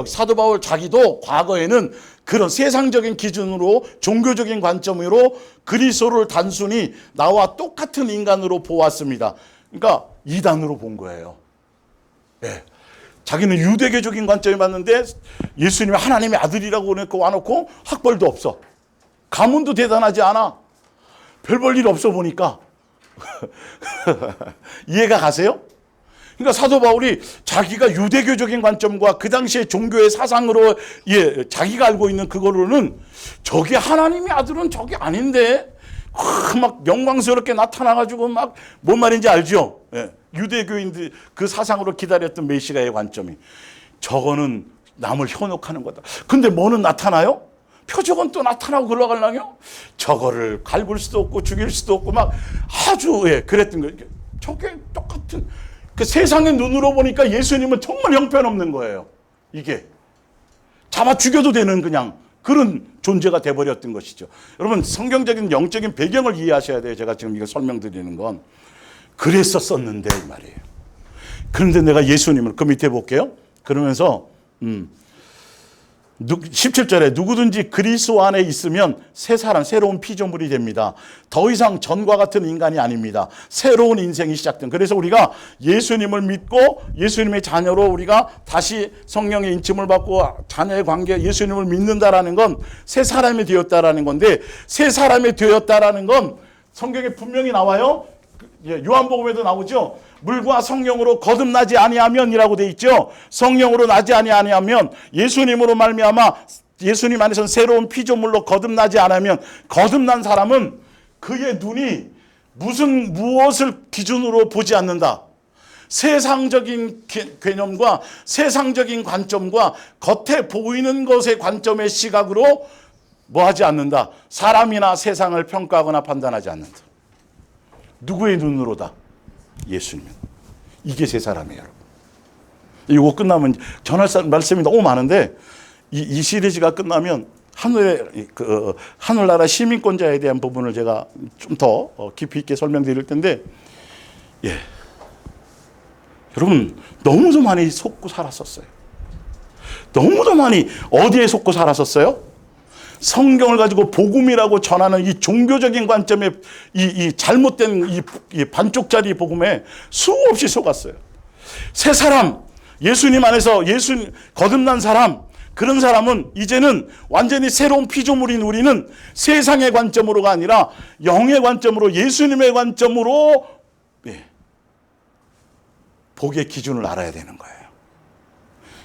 A: 사도 바울 자기도 과거에는 그런 세상적인 기준으로, 종교적인 관점으로 그리스도를 단순히 나와 똑같은 인간으로 보았습니다. 그러니까 이단으로 본 거예요. 자기는 유대교적인 관점이 봤는데 예수님이 하나님의 아들이라고 와놓고 학벌도 없어. 가문도 대단하지 않아. 별 볼 일 없어 보니까. 이해가 가세요? 그러니까 사도 바울이 자기가 유대교적인 관점과 그 당시의 종교의 사상으로 자기가 알고 있는 그거로는 저게 하나님의 아들은 저게 아닌데 막 영광스럽게 나타나가지고 막 뭔 말인지 알죠? 유대교인들 그 사상으로 기다렸던 메시아의 관점이 저거는 남을 현혹하는 거다. 근데 뭐는 나타나요? 표적은 또 나타나고 흘러가려요. 저거를 갈굴 수도 없고 죽일 수도 없고 막 아주 그랬던 거예요. 저게 똑같은 그 세상의 눈으로 보니까 예수님은 정말 형편없는 거예요. 이게 잡아 죽여도 되는 그냥 그런 존재가 돼버렸던 것이죠. 여러분, 성경적인 영적인 배경을 이해하셔야 돼요. 제가 지금 이거 설명드리는 건 그랬었었는데 이 말이에요. 그런데 내가 예수님을, 그 밑에 볼게요. 그러면서 17절에 누구든지 그리스도 안에 있으면 새 사람, 새로운 피조물이 됩니다. 더 이상 전과 같은 인간이 아닙니다. 새로운 인생이 시작된. 그래서 우리가 예수님을 믿고 예수님의 자녀로 우리가 다시 성령의 인침을 받고 자녀의 관계, 예수님을 믿는다라는 건 새 사람이 되었다라는 건데, 새 사람이 되었다라는 건 성경에 분명히 나와요. 요한복음에도 나오죠. 물과 성령으로 거듭나지 아니하면이라고 돼 있죠. 성령으로 나지 아니하면, 예수님으로 말미암아 예수님 안에서는 새로운 피조물로 거듭나지 않으면, 거듭난 사람은 그의 눈이 무엇을 기준으로 보지 않는다. 세상적인 개념과 세상적인 관점과 겉에 보이는 것의 관점의 시각으로 뭐 하지 않는다. 사람이나 세상을 평가하거나 판단하지 않는다. 누구의 눈으로다? 예수님. 이게 새 사람이에요, 여러분. 이거 끝나면 전할 말씀이 너무 많은데 이 시리즈가 끝나면 하늘나라 시민권자에 대한 부분을 제가 좀 더 깊이 있게 설명드릴 텐데, 여러분 너무도 많이 속고 살았었어요. 너무도 많이 어디에 속고 살았었어요? 성경을 가지고 복음이라고 전하는 이 종교적인 관점의 이 잘못된 이 반쪽짜리 복음에 수없이 속았어요. 새 사람, 예수님 안에서 거듭난 사람, 그런 사람은 이제는 완전히 새로운 피조물인 우리는 세상의 관점으로가 아니라 영의 관점으로, 예수님의 관점으로 복의 기준을 알아야 되는 거예요.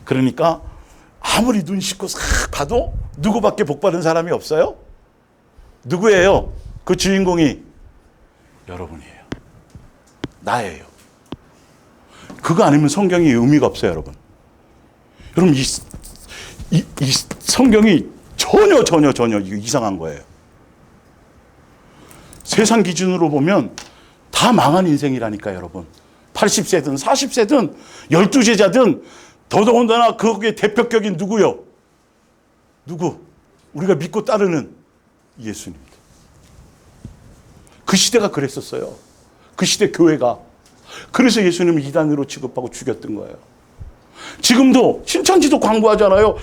A: 그러니까 아무리 눈 씻고 싹 봐도 누구밖에 복 받은 사람이 없어요? 누구예요? 그 주인공이 여러분이에요. 나예요. 그거 아니면 성경이 의미가 없어요, 여러분. 여러분, 이 성경이 전혀 이상한 거예요. 세상 기준으로 보면 다 망한 인생이라니까요, 여러분. 80세든 40세든 12제자든 더더군다나 거기에 대표격인 누구요? 누구? 우리가 믿고 따르는 예수님입니다. 그 시대가 그랬었어요. 그 시대 교회가. 그래서 예수님을 이단으로 취급하고 죽였던 거예요. 지금도 신천지도 광고하잖아요.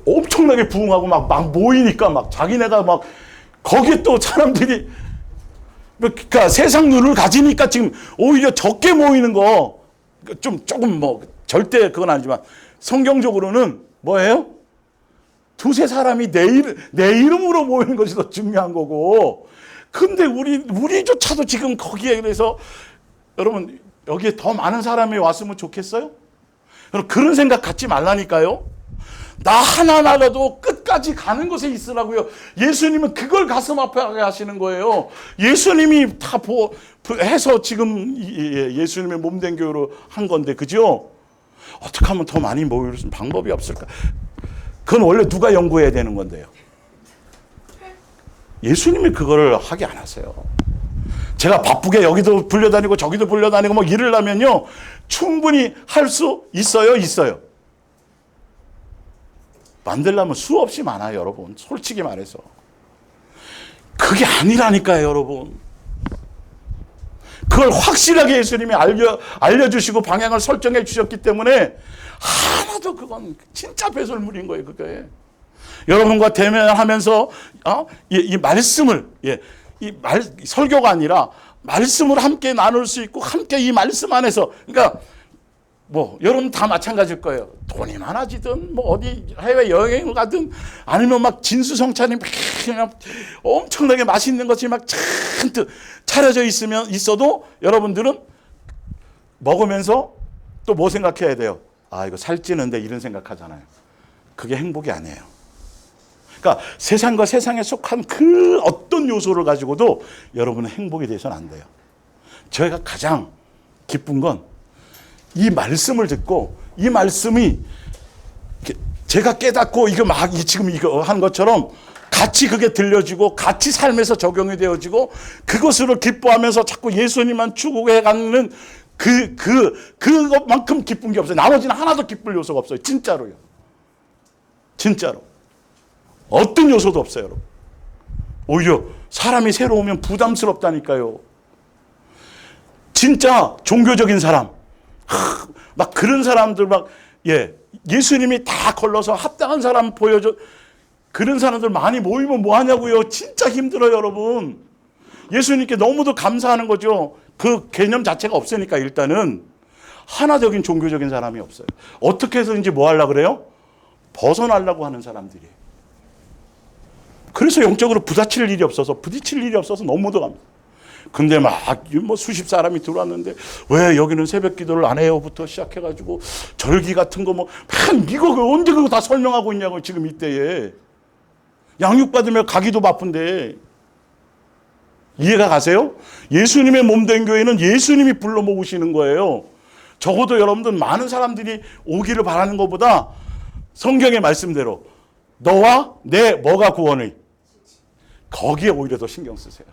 A: 엄청나게 부흥하고 막 모이니까 막 자기네가 막 거기에 또 사람들이 그러니까 세상 눈을 가지니까 지금 오히려 적게 모이는 거 조금 뭐 절대 그건 아니지만 성경적으로는 뭐예요? 두세 사람이 내 이름으로 모이는 것이 더 중요한 거고. 근데 우리조차도 지금 거기에 그래서 여러분 여기에 더 많은 사람이 왔으면 좋겠어요? 여러분 그런 생각 갖지 말라니까요. 나 하나라도 끝까지 가는 곳에 있으라고요. 예수님은 그걸 가슴 아파하게 하시는 거예요. 예수님이 다 해서 지금 예수님의 몸된 교회로 한 건데, 그죠? 어떻게 하면 더 많이 모일 수 있는 방법이 없을까? 그건 원래 누가 연구해야 되는 건데요. 예수님이 그거를 하게 안 하세요. 제가 바쁘게 여기도 불려다니고 저기도 불려다니고 뭐 일을 하면요, 충분히 할 수 있어요. 만들려면 수없이 많아요, 여러분. 솔직히 말해서. 그게 아니라니까요, 여러분. 그걸 확실하게 예수님이 알려주시고 방향을 설정해 주셨기 때문에 하나도 그건 진짜 배설물인 거예요, 그게. 여러분과 대면하면서 이 말씀을 설교가 아니라 말씀을 함께 나눌 수 있고 함께 이 말씀 안에서, 그러니까 뭐 여러분 다 마찬가지일 거예요. 돈이 많아지든 뭐 어디 해외 여행을 가든 아니면 막 진수성찬이 그냥 엄청나게 맛있는 것이 막 잔뜩 차려져 있어도 여러분들은 먹으면서 또 뭐 생각해야 돼요? 아, 이거 살찌는데, 이런 생각하잖아요. 그게 행복이 아니에요. 그러니까 세상과 세상에 속한 그 어떤 요소를 가지고도 여러분은 행복이 돼서는 안 돼요. 저희가 가장 기쁜 건 이 말씀을 듣고 이 말씀이 제가 깨닫고 이거 막 지금 이거 한 것처럼 같이 그게 들려지고 같이 삶에서 적용이 되어지고 그것으로 기뻐하면서 자꾸 예수님만 추구해가는 그것만큼 기쁜 게 없어요. 나머지는 하나도 기쁠 요소가 없어요. 진짜로요. 진짜로. 어떤 요소도 없어요, 여러분. 오히려 사람이 새로 오면 부담스럽다니까요. 진짜 종교적인 사람, 막 그런 사람들 예수님이 다 걸러서 합당한 사람 보여줘. 그런 사람들 많이 모이면 뭐 하냐고요. 진짜 힘들어요, 여러분. 예수님께 너무도 감사하는 거죠. 그 개념 자체가 없으니까. 일단은 하나적인 종교적인 사람이 없어요. 어떻게 해서든지 뭐 하려고 그래요? 벗어나려고 하는 사람들이에요. 그래서 영적으로 부딪힐 일이 없어서 너무도 감사해요. 근데 막 뭐 수십 사람이 들어왔는데 왜 여기는 새벽 기도를 안 해요부터 시작해가지고 절기 같은 거 뭐 이거 언제 그거 다 설명하고 있냐고. 지금 이때에 양육 받으며 가기도 바쁜데 이해가 가세요? 예수님의 몸된 교회는 예수님이 불러 모으시는 거예요. 적어도 여러분들 많은 사람들이 오기를 바라는 것보다 성경의 말씀대로 너와 내 뭐가 구원의, 거기에 오히려 더 신경 쓰세요.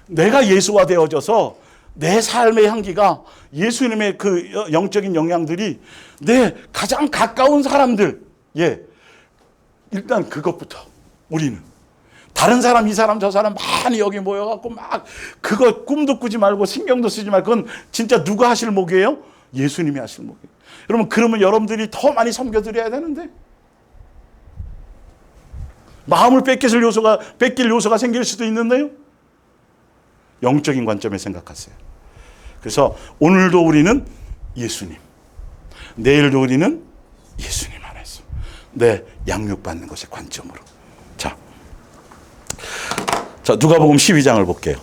A: 내가 예수화 되어져서 내 삶의 향기가 예수님의 그 영적인 영향들이 내 가장 가까운 사람들, 일단 그것부터 우리는 다른 사람, 이 사람, 저 사람 많이 여기 모여갖고 막 그거 꿈도 꾸지 말고 신경도 쓰지 말고 그건 진짜 누가 하실 목이에요? 예수님이 하실 목이에요. 여러분, 그러면 여러분들이 더 많이 섬겨드려야 되는데 마음을 뺏길 요소가 생길 수도 있는데요. 영적인 관점에 생각하세요. 그래서 오늘도 우리는 예수님, 내일도 우리는 예수님 안에서 양육받는 것의 관점으로. 자, 누가복음 12장을 볼게요.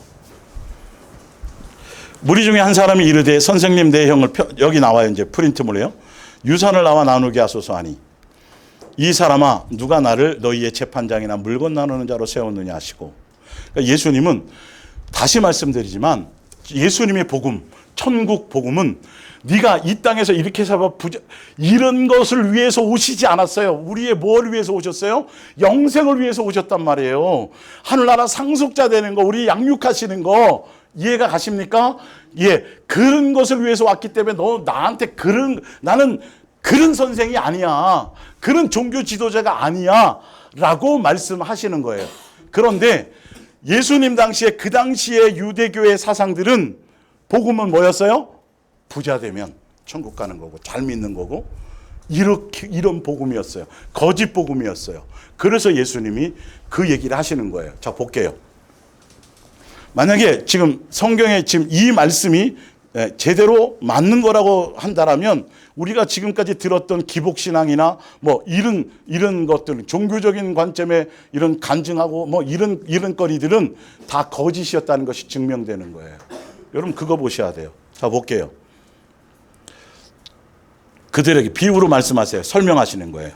A: 무리 중에 한 사람이 이르되 선생님 내 형을 여기 나와요. 이제 프린트물이에요. 유산을 나와 나누게 하소서 하니 이 사람아 누가 나를 너희의 재판장이나 물건 나누는 자로 세웠느냐 하시고. 그러니까 예수님은 다시 말씀드리지만 예수님의 복음, 천국 복음은 네가 이 땅에서 이렇게 살아 이런 것을 위해서 오시지 않았어요. 우리의 뭘 위해서 오셨어요? 영생을 위해서 오셨단 말이에요. 하늘나라 상속자 되는 거, 우리 양육하시는 거 이해가 가십니까? 예, 그런 것을 위해서 왔기 때문에 너 나한테 나는 그런 선생이 아니야. 그런 종교 지도자가 아니야. 라고 말씀하시는 거예요. 그런데 예수님 당시에 그 당시에 유대교의 사상들은 복음은 뭐였어요? 부자 되면 천국 가는 거고 잘 믿는 거고 이런 복음이었어요. 거짓 복음이었어요. 그래서 예수님이 그 얘기를 하시는 거예요. 자, 볼게요. 만약에 지금 성경에 지금 이 말씀이 제대로 맞는 거라고 한다라면 우리가 지금까지 들었던 기복신앙이나 뭐 이런 것들, 종교적인 관점에 이런 간증하고 뭐 이런 거리들은 다 거짓이었다는 것이 증명되는 거예요. 여러분 그거 보셔야 돼요. 자, 볼게요. 그들에게 비유로 말씀하세요. 설명하시는 거예요.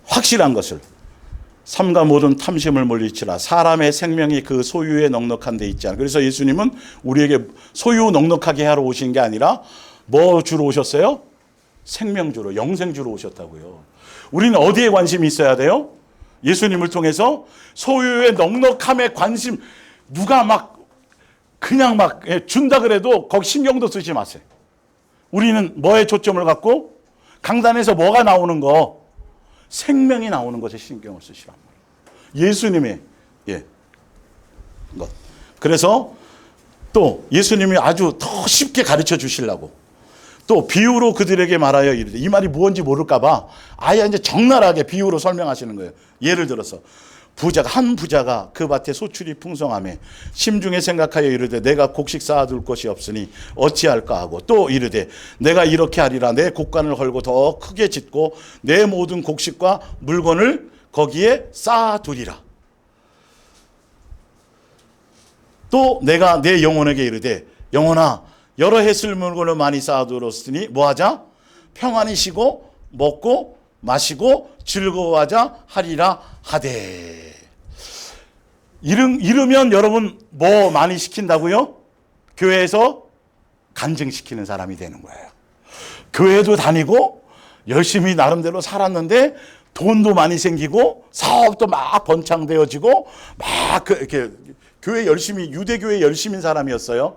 A: 확실한 것을. 삼가 모든 탐심을 물리치라. 사람의 생명이 그 소유에 넉넉한 데 있지 않아. 그래서 예수님은 우리에게 소유 넉넉하게 하러 오신 게 아니라 뭐 주로 오셨어요? 생명 주로, 영생 주로 오셨다고요. 우리는 어디에 관심이 있어야 돼요? 예수님을 통해서 소유의 넉넉함에 관심, 누가 그냥 준다 그래도 거기 신경도 쓰지 마세요. 우리는 뭐에 초점을 갖고 강단에서 뭐가 나오는 거, 생명이 나오는 것에 신경을 쓰시란 말이에요. 예수님의 것. 그래서 또 예수님이 아주 더 쉽게 가르쳐 주시려고 또 비유로 그들에게 말하여 이르되, 이 말이 무엇인지 모를까 봐 아예 이제 적나라하게 비유로 설명하시는 거예요. 예를 들어서 한 부자가 그 밭에 소출이 풍성하며 심중에 생각하여 이르되 내가 곡식 쌓아둘 것이 없으니 어찌할까 하고 또 이르되 내가 이렇게 하리라. 내 곡간을 헐고 더 크게 짓고 내 모든 곡식과 물건을 거기에 쌓아두리라. 또 내가 내 영혼에게 이르되 영혼아 여러 해 쓸 물건을 많이 쌓아두었으니 뭐하자? 평안히 쉬고 먹고 마시고 즐거워하자 하리라 하되. 이러면 여러분 뭐 많이 시킨다고요? 교회에서 간증시키는 사람이 되는 거예요. 교회도 다니고 열심히 나름대로 살았는데 돈도 많이 생기고 사업도 막 번창되어지고 이렇게 교회 열심히, 유대교회 열심인 사람이었어요.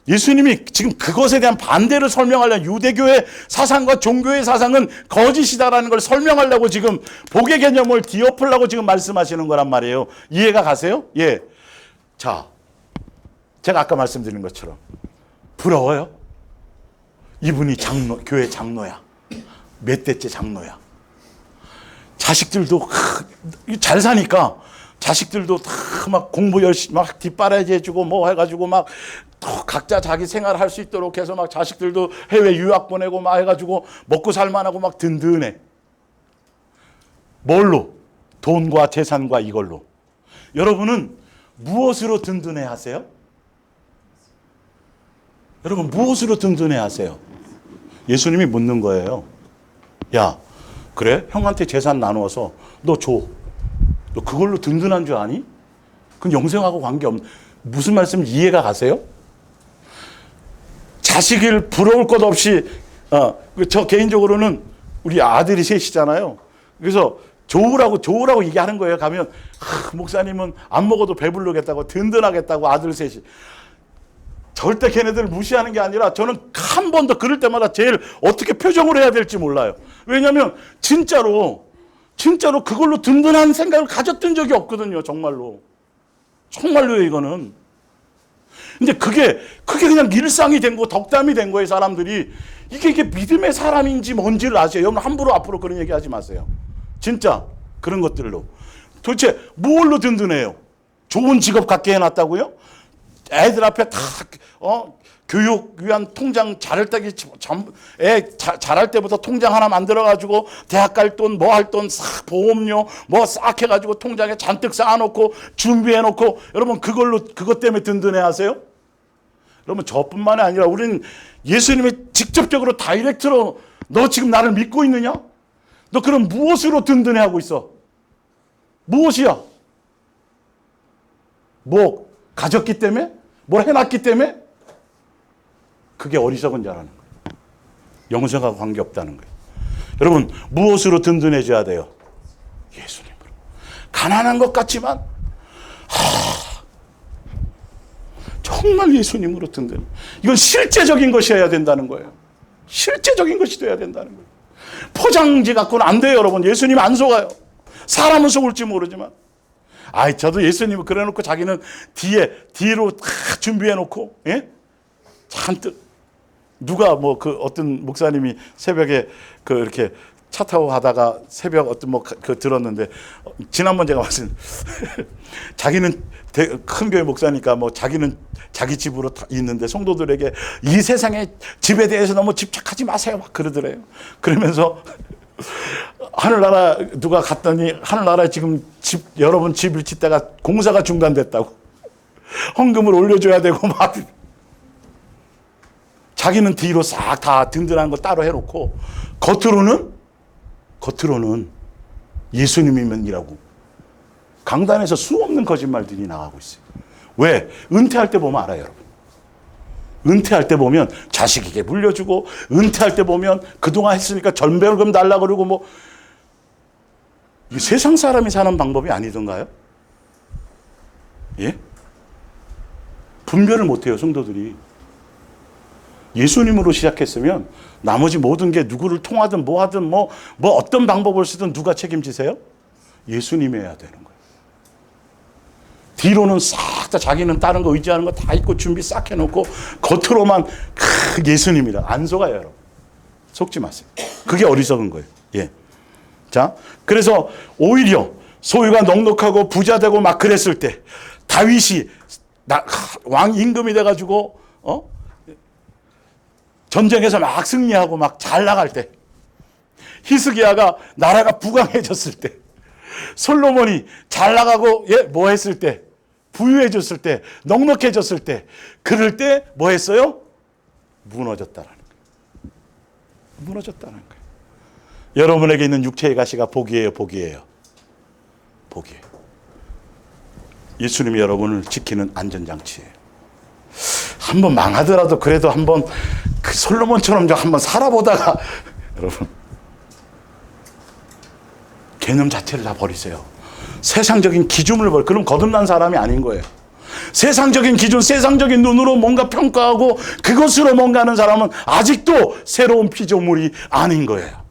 A: 예수님이 지금 그것에 대한 반대를 설명하려고, 유대교의 사상과 종교의 사상은 거짓이다라는 걸 설명하려고 지금 복의 개념을 뒤엎으려고 지금 말씀하시는 거란 말이에요. 이해가 가세요? 예. 자, 제가 아까 말씀드린 것처럼 부러워요? 이분이 교회 장로야. 몇 대째 장로야. 자식들도 잘 사니까 자식들도 다 막 공부 열심히 막 뒷바라지 해주고 뭐 해가지고 막 각자 자기 생활 할 수 있도록 해서 막 자식들도 해외 유학 보내고 막 해가지고 먹고 살만하고 막 든든해. 뭘로? 돈과 재산과 이걸로. 여러분은 무엇으로 든든해 하세요? 여러분 무엇으로 든든해 하세요? 예수님이 묻는 거예요. 야, 그래? 형한테 재산 나누어서 너 줘. 너 그걸로 든든한 줄 아니? 그건 영생하고 관계없는. 무슨 말씀인지 이해가 가세요? 자식을 부러울 것 없이 저 개인적으로는 우리 아들이 셋이잖아요. 그래서 좋으라고 얘기하는 거예요. 가면 목사님은 안 먹어도 배부르겠다고 든든하겠다고 아들 셋이. 절대 걔네들을 무시하는 게 아니라 저는 한 번 더 그럴 때마다 제일 어떻게 표정을 해야 될지 몰라요. 왜냐하면 진짜로 그걸로 든든한 생각을 가졌던 적이 없거든요. 정말로요, 이거는. 근데 그게 그냥 일상이 된 거, 덕담이 된 거예요, 사람들이. 이게 믿음의 사람인지 뭔지를 아세요. 여러분 함부로 앞으로 그런 얘기 하지 마세요. 진짜 그런 것들로. 도대체 뭘로 든든해요? 좋은 직업 갖게 해놨다고요? 애들 앞에 다 교육 위한 통장 잘할 때부터 통장 하나 만들어가지고 대학 갈 돈, 뭐 할 돈 싹 보험료 뭐 싹 해가지고 통장에 잔뜩 쌓아놓고 준비해놓고 여러분 그것 때문에 든든해하세요? 여러분 저뿐만이 아니라 우리는 예수님이 직접적으로 다이렉트로 너 지금 나를 믿고 있느냐? 너 그럼 무엇으로 든든해하고 있어? 무엇이야? 뭐 가졌기 때문에? 뭘 해놨기 때문에? 그게 어리석은 자라는 거예요. 영생하고 관계없다는 거예요. 여러분 무엇으로 든든해져야 돼요? 예수님으로. 가난한 것 같지만 정말 예수님으로 든든. 이건 실제적인 것이어야 된다는 거예요. 실제적인 것이 돼야 된다는 거예요. 포장지 갖고는 안 돼요, 여러분. 예수님 안 속아요. 사람은 속을지 모르지만. 저도 예수님을 그래놓고 자기는 뒤로 다 준비해놓고, 예? 잔뜩. 누가 어떤 목사님이 새벽에 이렇게 차 타고 가다가 새벽 들었는데, 지난번 제가 말씀, 자기는 큰 교회 목사니까 자기는 자기 집으로 있는데 성도들에게 이 세상의 집에 대해서 너무 집착하지 마세요. 막 그러더래요. 그러면서 하늘나라 누가 갔더니 하늘나라 지금 여러분 집을 짓다가 공사가 중단됐다고. 헌금을 올려줘야 되고 막. 자기는 뒤로 싹 다 든든한 거 따로 해놓고 겉으로는 예수님이면이라고 강단에서 수없는 거짓말들이 나가고 있어요. 왜? 은퇴할 때 보면 알아요, 여러분. 은퇴할 때 보면 자식에게 물려주고, 은퇴할 때 보면 그동안 했으니까 전별금 달라 그러고 이게 세상 사람이 사는 방법이 아니던가요? 예? 분별을 못해요, 성도들이. 예수님으로 시작했으면 나머지 모든 게 누구를 통하든 뭐 하든 어떤 방법을 쓰든 누가 책임지세요? 예수님이어야 되는 거예요. 뒤로는 싹 다 자기는 다른 거 의지하는 거 다 있고 준비 싹 해놓고 겉으로만 예수님이라. 안 속아요, 여러분. 속지 마세요. 그게 어리석은 거예요. 예. 자, 그래서 오히려 소유가 넉넉하고 부자 되고 막 그랬을 때 다윗이 왕 임금이 돼가지고 전쟁에서 막 승리하고 막 잘 나갈 때, 히스기야가 나라가 부강해졌을 때, 솔로몬이 잘 나가고 뭐 했을 때, 부유해졌을 때, 넉넉해졌을 때, 그럴 때 뭐 했어요? 무너졌다라는 거예요. 무너졌다는 거예요. 여러분에게 있는 육체의 가시가 복이에요, 복이에요? 복이에요. 예수님이 여러분을 지키는 안전장치예요. 한번 망하더라도 그래도 한번 솔로몬처럼 좀 한번 살아보다가 여러분 개념 자체를 다 버리세요. 세상적인 기준을 그럼 거듭난 사람이 아닌 거예요. 세상적인 기준, 세상적인 눈으로 뭔가 평가하고 그것으로 뭔가 하는 사람은 아직도 새로운 피조물이 아닌 거예요.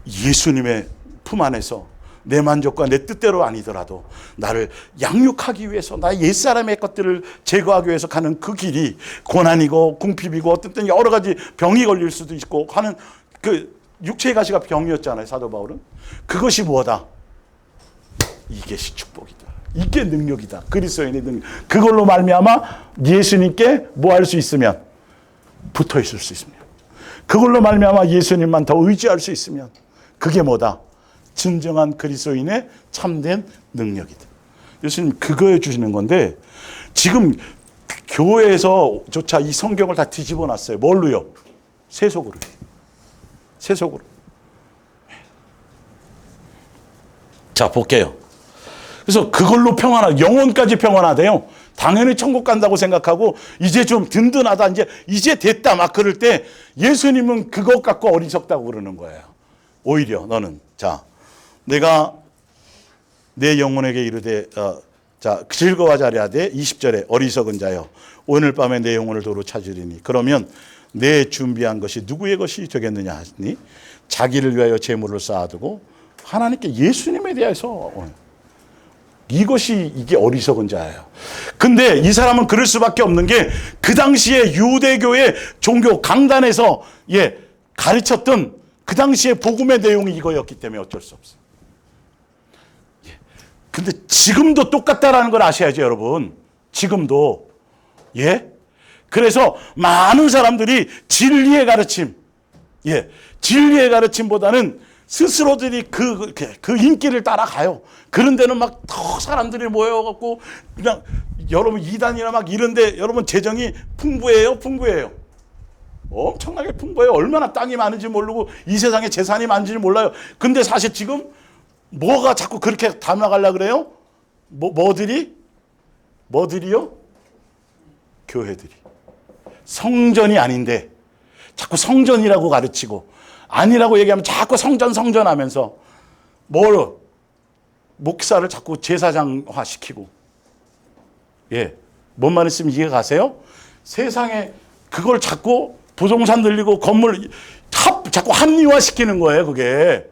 A: 예수님의 품 안에서 내 만족과 내 뜻대로 아니더라도 나를 양육하기 위해서 나의 옛사람의 것들을 제거하기 위해서 가는 그 길이 고난이고 궁핍이고 어떤 때는 여러 가지 병이 걸릴 수도 있고 하는 육체의 가시가 병이었잖아요, 사도 바울은. 그것이 뭐다? 이게 축복이다. 이게 능력이다. 그리스도인의 능력. 그걸로 말미암아 예수님께 뭐 할 수 있으면 붙어 있을 수 있으면, 그걸로 말미암아 예수님만 더 의지할 수 있으면 그게 뭐다? 진정한 그리스도인의 참된 능력이다. 예수님 그거 주시는 건데 지금 교회에서조차 이 성경을 다 뒤집어 놨어요. 뭘로요? 세속으로. 세속으로. 자, 볼게요. 그래서 그걸로 영혼까지 평안하대요. 당연히 천국 간다고 생각하고 이제 좀 든든하다, 이제 됐다 막 그럴 때 예수님은 그것 갖고 어리석다고 그러는 거예요. 오히려 너는 내가 내 영혼에게 이르되 즐거워하자 하되 20절에 어리석은 자여 오늘 밤에 내 영혼을 도로 찾으리니 그러면 내 준비한 것이 누구의 것이 되겠느냐 하니 자기를 위하여 재물을 쌓아두고 하나님께 예수님에 대해서 이게 어리석은 자예요. 근데 이 사람은 그럴 수밖에 없는 게 그 당시에 유대교의 종교 강단에서 가르쳤던 그 당시에 복음의 내용이 이거였기 때문에 어쩔 수 없어요. 근데 지금도 똑같다라는 걸 아셔야죠, 여러분. 지금도. 예? 그래서 많은 사람들이 진리의 가르침, 예, 진리의 가르침보다는 스스로들이 그 인기를 따라가요. 그런 데는 막 더 사람들이 모여갖고 그냥 여러분 이단이나 막 이런데 여러분 재정이 풍부해요, 풍부해요. 엄청나게 풍부해요. 얼마나 땅이 많은지 모르고 이 세상에 재산이 많은지 몰라요. 근데 사실 지금 뭐가 자꾸 그렇게 담아가려고 그래요? 뭐들이요? 교회들이. 성전이 아닌데 자꾸 성전이라고 가르치고 아니라고 얘기하면 자꾸 성전 하면서 목사를 자꾸 제사장화 시키고. 예. 뭔 말씀 이해 가세요? 세상에 그걸 자꾸 부동산 늘리고 건물 자꾸 합리화 시키는 거예요, 그게.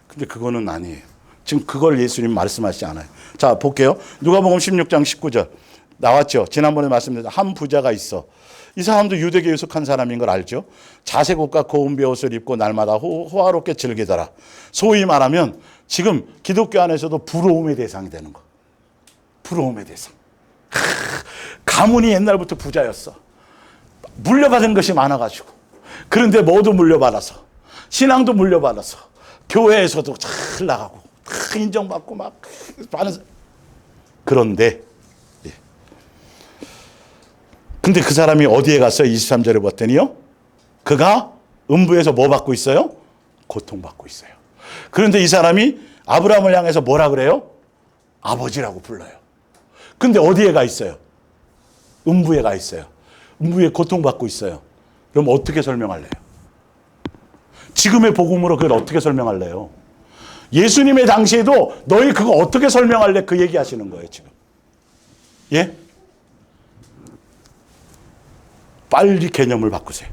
A: 근데 그거는 아니에요. 지금 그걸 예수님 말씀하시지 않아요. 자, 볼게요. 누가복음 16장 19절. 나왔죠. 지난번에 말씀드린 한 부자가 있어. 이 사람도 유대교에 속한 사람인 걸 알죠. 자색 옷과 고운 베옷을 입고 날마다 호화롭게 즐기더라. 소위 말하면 지금 기독교 안에서도 부러움의 대상이 되는 거. 부러움의 대상. 가문이 옛날부터 부자였어. 물려받은 것이 많아가지고. 그런데 뭐도 물려받아서, 신앙도 물려받아서, 교회에서도 잘 나가고, 인정받고 막 많은. 그런데 근데 그 사람이 어디에 갔어요? 23절에 봤더니요. 그가 음부에서 뭐 받고 있어요? 고통받고 있어요. 그런데 이 사람이 아브라함을 향해서 뭐라 그래요? 아버지라고 불러요. 근데 어디에 가 있어요? 음부에 가 있어요. 음부에 고통받고 있어요. 그럼 어떻게 설명할래요? 지금의 복음으로 그걸 어떻게 설명할래요? 예수님의 당시에도 너희 그거 어떻게 설명할래? 그 얘기 하시는 거예요, 지금. 예? 빨리 개념을 바꾸세요.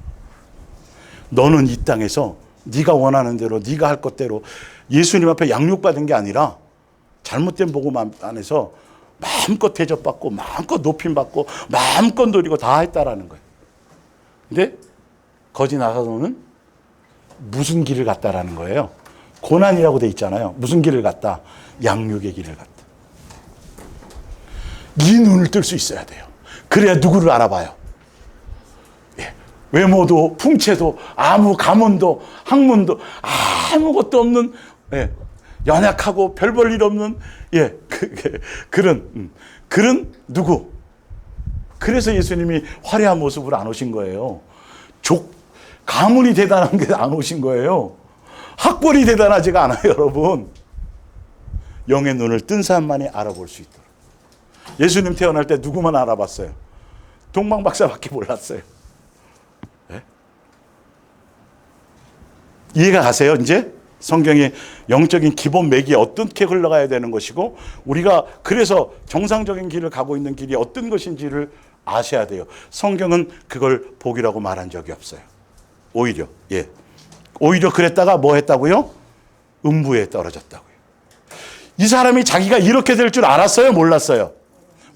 A: 너는 이 땅에서 네가 원하는 대로 네가 할 것대로 예수님 앞에 양육받은 게 아니라 잘못된 복음 안에서 마음껏 대접받고 마음껏 높임받고 마음껏 누리고 다 했다라는 거예요. 근데 거지 나사로는 무슨 길을 갔다라는 거예요? 고난이라고 돼 있잖아요. 무슨 길을 갔다? 양육의 길을 갔다. 이 눈을 뜰 수 있어야 돼요. 그래야 누구를 알아봐요. 외모도 풍채도 아무 가문도 학문도 아무것도 없는, 예, 연약하고 별 볼 일 없는, 예, 그런 누구. 그래서 예수님이 화려한 모습으로 안 오신 거예요. 가문이 대단한 게 안 오신 거예요. 학벌이 대단하지가 않아요, 여러분. 영의 눈을 뜬 사람만이 알아볼 수 있도록. 예수님 태어날 때 누구만 알아봤어요? 동방박사밖에 몰랐어요. 이해가 가세요, 이제? 성경의 영적인 기본 맥이 어떻게 흘러가야 되는 것이고, 우리가 그래서 정상적인 길을 가고 있는 길이 어떤 것인지를 아셔야 돼요. 성경은 그걸 복이라고 말한 적이 없어요. 오히려, 예. 오히려 그랬다가 뭐 했다고요? 음부에 떨어졌다고요. 이 사람이 자기가 이렇게 될 줄 알았어요? 몰랐어요?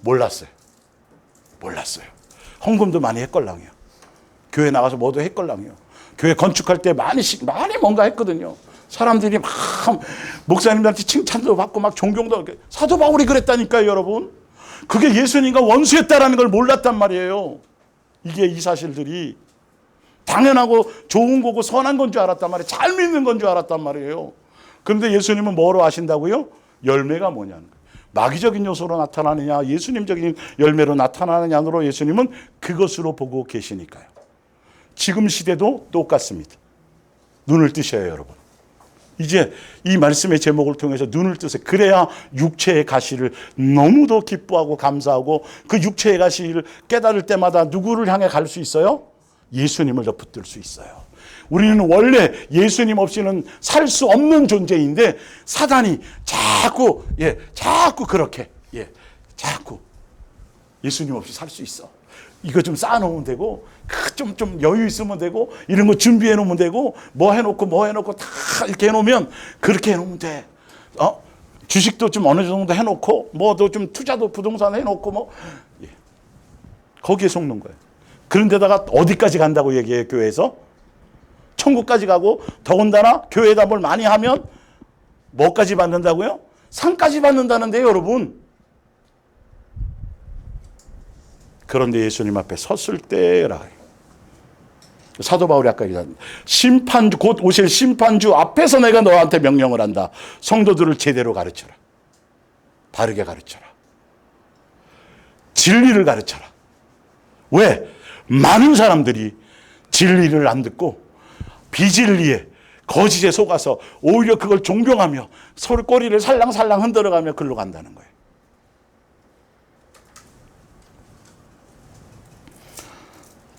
A: 몰랐어요. 헌금도 많이 했걸랑이요. 교회 나가서 뭐도 했걸랑이요. 교회 건축할 때 많이 뭔가 했거든요. 사람들이 막 목사님들한테 칭찬도 받고 막 존경도 하고. 사도 바울이 그랬다니까요, 여러분. 그게 예수님과 원수였다라는 걸 몰랐단 말이에요. 이게 이 사실들이 당연하고 좋은 거고 선한 건 줄 알았단 말이에요. 잘 믿는 건 줄 알았단 말이에요. 그런데 예수님은 뭐로 아신다고요? 열매가 뭐냐는 거예요. 마귀적인 요소로 나타나느냐, 예수님적인 열매로 나타나느냐로 예수님은 그것으로 보고 계시니까요. 지금 시대도 똑같습니다. 눈을 뜨셔요, 여러분. 이제 이 말씀의 제목을 통해서 눈을 뜨세요. 그래야 육체의 가시를 너무도 기뻐하고 감사하고 그 육체의 가시를 깨달을 때마다 누구를 향해 갈 수 있어요? 예수님을 더 붙들 수 있어요. 우리는 원래 예수님 없이는 살 수 없는 존재인데 사단이 자꾸 그렇게 자꾸 예수님 없이 살 수 있어. 이거 좀 쌓아놓으면 되고 좀 여유 있으면 되고 이런 거 준비해 놓으면 되고 뭐 해놓고 다 이렇게 해놓으면 그렇게 해놓으면 돼. 주식도 좀 어느 정도 해놓고 뭐도 좀 투자도 부동산 해놓고 거기에 속는 거예요. 그런데다가 어디까지 간다고 얘기해요, 교회에서? 천국까지 가고 더군다나 교회에다 뭘 많이 하면 뭐까지 받는다고요? 상까지 받는다는데요, 여러분. 그런데 예수님 앞에 섰을 때라. 사도 바울이 아까 얘기한 심판주, 곧 오실 심판주 앞에서 내가 너한테 명령을 한다. 성도들을 제대로 가르쳐라. 바르게 가르쳐라. 진리를 가르쳐라. 왜? 많은 사람들이 진리를 안 듣고 비진리에 거짓에 속아서 오히려 그걸 존경하며 서로 꼬리를 살랑살랑 흔들어가며 글로 간다는 거예요.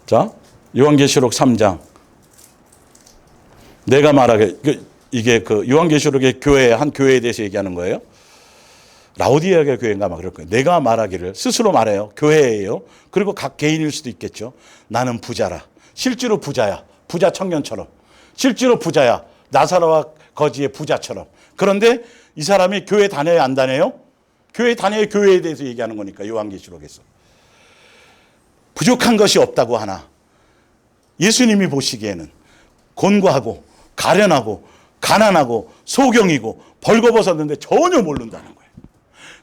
A: 자, 요한계시록 3장. 내가 말하게, 이게 그 요한계시록의 교회, 한 교회에 대해서 얘기하는 거예요. 라오디게아 교회인가 막 그럴 거예요. 내가 말하기를, 스스로 말해요. 교회예요. 그리고 각 개인일 수도 있겠죠. 나는 부자라. 실제로 부자야. 부자 청년처럼. 실제로 부자야. 나사로와 거지의 부자처럼. 그런데 이 사람이 교회 다녀요, 안 다녀요? 교회 다녀요. 교회에 대해서 얘기하는 거니까, 요한계시록에서. 부족한 것이 없다고 하나 예수님이 보시기에는 곤고하고 가련하고 가난하고 소경이고 벌거벗었는데 전혀 모른다는 거예요.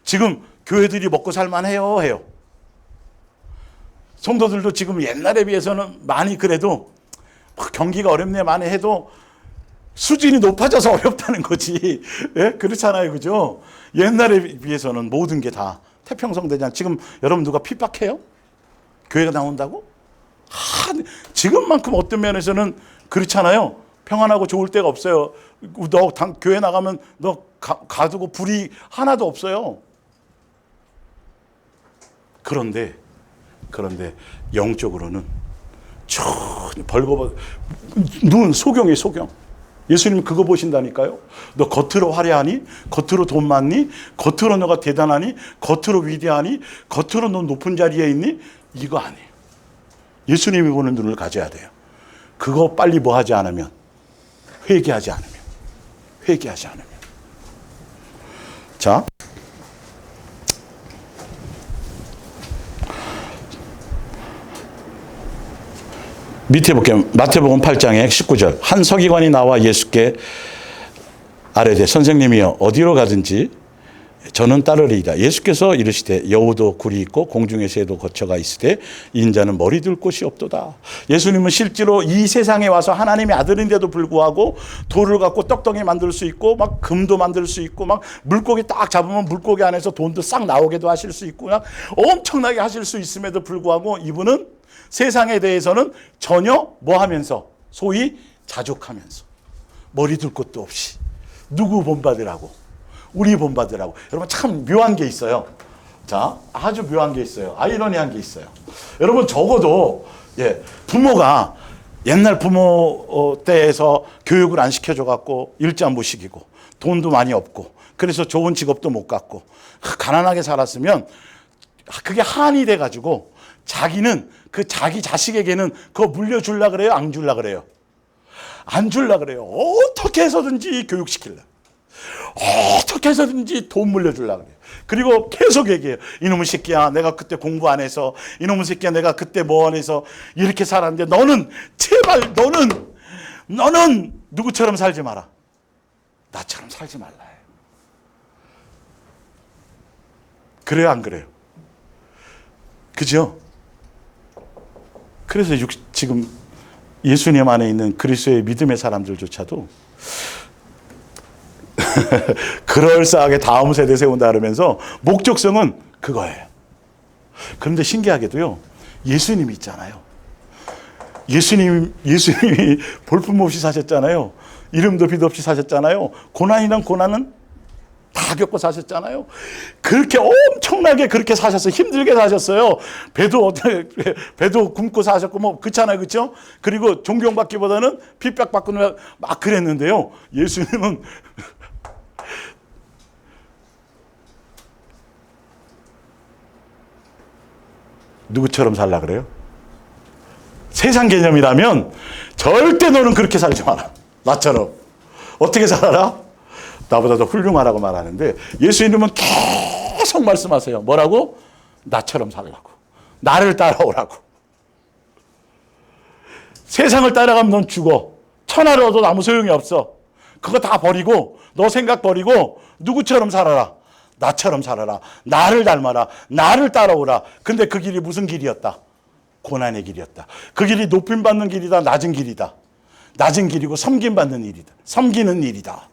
A: 지금 교회들이 먹고 살만해요, 해요. 성도들도 지금 옛날에 비해서는 많이 그래도 경기가 어렵네 많이 해도 수준이 높아져서 어렵다는 거지. 예? 그렇잖아요, 그죠? 옛날에 비해서는 모든 게 다 태평성 대장. 지금 여러분 누가 핍박해요? 교회가 나온다고? 지금만큼 어떤 면에서는 그렇잖아요. 평안하고 좋을 때가 없어요. 너 교회 나가면 너 가두고 불이 하나도 없어요. 그런데 영적으로는 전혀 벌거벗 눈 소경이에요, 소경. 예수님 그거 보신다니까요. 너 겉으로 화려하니? 겉으로 돈 많니? 겉으로 너가 대단하니? 겉으로 위대하니? 겉으로 너 높은 자리에 있니? 이거 아니에요. 예수님이 보는 눈을 가져야 돼요. 그거 빨리 뭐 하지 않으면, 회개하지 않으면. 자, 밑에 볼게요. 마태복음 8장의 19절. 한 서기관이 나와 예수께 아뢰되 선생님이여 어디로 가든지 저는 따르리이다. 예수께서 이르시되 여우도 굴이 있고 공중의 새도 거처가 있으되 인자는 머리 둘 곳이 없도다. 예수님은 실제로 이 세상에 와서 하나님의 아들인데도 불구하고 돌을 갖고 떡덩이 만들 수 있고 막 금도 만들 수 있고 막 물고기 딱 잡으면 물고기 안에서 돈도 싹 나오게도 하실 수 있고 그냥 엄청나게 하실 수 있음에도 불구하고 이분은 세상에 대해서는 전혀 뭐 하면서 소위 자족하면서 머리 둘 곳도 없이 누구 본받으라고 우리 본받으라고. 여러분 참 묘한 게 있어요. 자, 아주 묘한 게 있어요. 아이러니한 게 있어요. 여러분 적어도 부모가 옛날 부모 때에서 교육을 안 시켜줘 갖고 일자 무식이고 돈도 많이 없고 그래서 좋은 직업도 못 갖고 가난하게 살았으면 그게 한이 돼 가지고 자기는 그 자기 자식에게는 그거 물려줄라 그래요? 안 줄라 그래요? 안 줄라 그래요. 어떻게 해서든지 교육시킬래. 어떻게 해서든지 돈 물려주려고 그래요. 그리고 계속 얘기해요. 이놈의 새끼야 내가 그때 공부 안 해서 이놈의 새끼야 내가 그때 뭐 안 해서 이렇게 살았는데 너는 제발 너는 누구처럼 살지 마라. 나처럼 살지 말라 해요. 그래요 안 그래요? 그죠? 그래서 지금 예수님 안에 있는 그리스도의 믿음의 사람들조차도 그럴싸하게 다음 세대 세운다 그러면서 목적성은 그거예요. 그런데 신기하게도요, 예수님이 있잖아요. 예수님이 볼품없이 사셨잖아요. 이름도 빛 없이 사셨잖아요. 고난이란 고난은 다 겪고 사셨잖아요. 그렇게 엄청나게 그렇게 사셨어요. 힘들게 사셨어요. 배도 굶고 사셨고 뭐 그렇잖아요. 그렇죠? 그리고 존경받기보다는 핍박받고 막 그랬는데요. 예수님은 누구처럼 살라 그래요? 세상 개념이라면 절대 너는 그렇게 살지 마라. 나처럼. 어떻게 살아라? 나보다 더 훌륭하라고 말하는데 예수님은 계속 말씀하세요. 뭐라고? 나처럼 살라고. 나를 따라오라고. 세상을 따라가면 넌 죽어. 천하를 얻어도 아무 소용이 없어. 그거 다 버리고 너 생각 버리고 누구처럼 살아라? 나처럼 살아라. 나를 닮아라. 나를 따라오라. 근데 그 길이 무슨 길이었다? 고난의 길이었다. 그 길이 높임받는 길이다. 낮은 길이다. 낮은 길이고 섬김받는 일이다. 섬기는 일이다.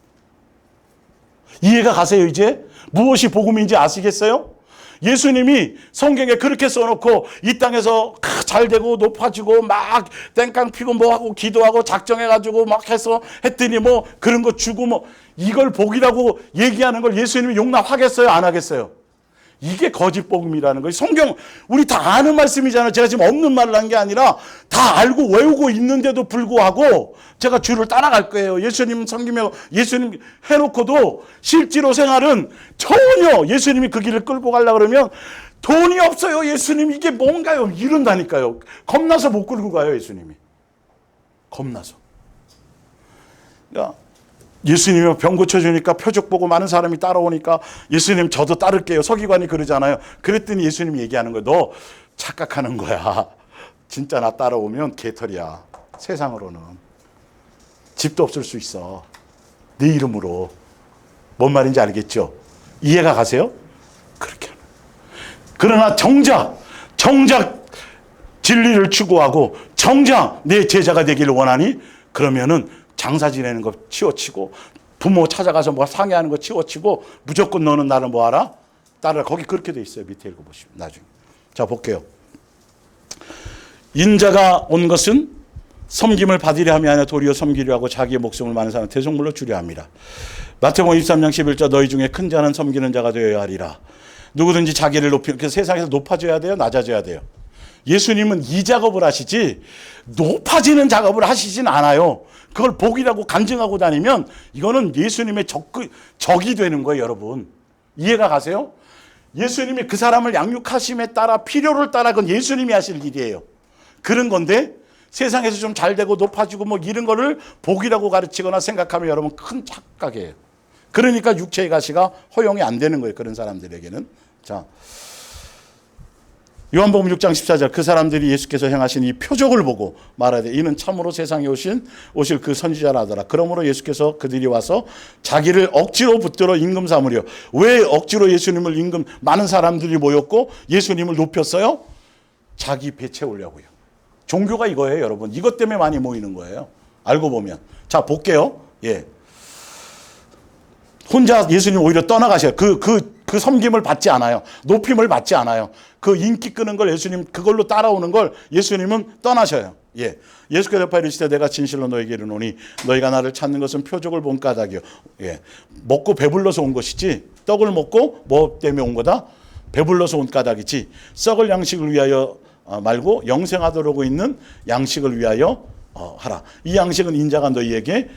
A: 이해가 가세요 이제? 무엇이 복음인지 아시겠어요? 예수님이 성경에 그렇게 써놓고 이 땅에서 잘 되고 높아지고 막 땡깡 피고 뭐하고 기도하고 작정해가지고 막 해서 했더니 뭐 그런 거 주고 뭐 이걸 복이라고 얘기하는 걸 예수님이 용납하겠어요? 안 하겠어요? 이게 거짓 복음이라는 거예요. 성경 우리 다 아는 말씀이잖아요. 제가 지금 없는 말을 한 게 아니라 다 알고 외우고 있는데도 불구하고 제가 주를 따라갈 거예요. 예수님 섬기며 예수님 해놓고도 실제로 생활은 전혀 예수님이 그 길을 끌고 가려고 그러면 돈이 없어요. 예수님 이게 뭔가요? 이런다니까요. 겁나서 못 끌고 가요. 예수님이. 겁나서. 그러니까 예수님이 병 고쳐주니까 표적 보고 많은 사람이 따라오니까 예수님 저도 따를게요. 서기관이 그러잖아요. 그랬더니 예수님이 얘기하는 거예요. 너 착각하는 거야. 진짜 나 따라오면 개털이야. 세상으로는. 집도 없을 수 있어. 네 이름으로. 뭔 말인지 알겠죠? 이해가 가세요? 그렇게 하는 거예요. 그러나 정작 진리를 추구하고 정작 내 제자가 되기를 원하니 그러면은 장사 지내는 거 치워치고 부모 찾아가서 뭐 상의하는 거 치워치고 무조건 너는 나를 뭐하라? 따르라. 거기 그렇게 돼 있어요. 밑에 읽어보시면 나중에. 자 볼게요. 인자가 온 것은 섬김을 받으려 함이 아니라 도리어 섬기려 하고 자기의 목숨을 많은 사람 대속물로 주려 함이라. 마태복음 23장 11절 너희 중에 큰 자는 섬기는 자가 되어야 하리라. 누구든지 자기를 높이는 그래서 세상에서 높아져야 돼요? 낮아져야 돼요? 예수님은 이 작업을 하시지 높아지는 작업을 하시진 않아요. 그걸 복이라고 간증하고 다니면 이거는 예수님의 적이 되는 거예요. 여러분 이해가 가세요? 예수님이 그 사람을 양육하심에 따라 필요를 따라 그건 예수님이 하실 일이에요. 그런 건데 세상에서 좀 잘 되고 높아지고 뭐 이런 거를 복이라고 가르치거나 생각하면 여러분 큰 착각이에요. 그러니까 육체의 가시가 허용이 안 되는 거예요. 그런 사람들에게는. 자, 요한복음 6장 14절 그 사람들이 예수께서 행하신 이 표적을 보고 말하되 이는 참으로 세상에 오실 그 선지자라더라. 그러므로 예수께서 그들이 와서 자기를 억지로 붙들어 임금 삼으려. 왜 억지로 예수님을 임금 많은 사람들이 모였고 예수님을 높였어요? 자기 배 채우려고요. 종교가 이거예요, 여러분. 이것 때문에 많이 모이는 거예요. 알고 보면. 자, 볼게요. 예. 혼자 예수님 오히려 떠나가셔요. 그 섬김을 받지 않아요. 높임을 받지 않아요. 그 인기 끄는 걸 예수님 그걸로 따라오는 걸 예수님은 떠나셔요. 예. 예수께서 대답하여 이르시되 내가 진실로 너에게 이르노니 너희가 나를 찾는 것은 표적을 본 까닭이요. 예. 먹고 배불러서 온 것이지 떡을 먹고 뭐 때문에 온 거다? 배불러서 온 까닭이지 썩을 양식을 위하여 말고 영생하도록 있는 양식을 위하여 하라. 이 양식은 인자가 너희에게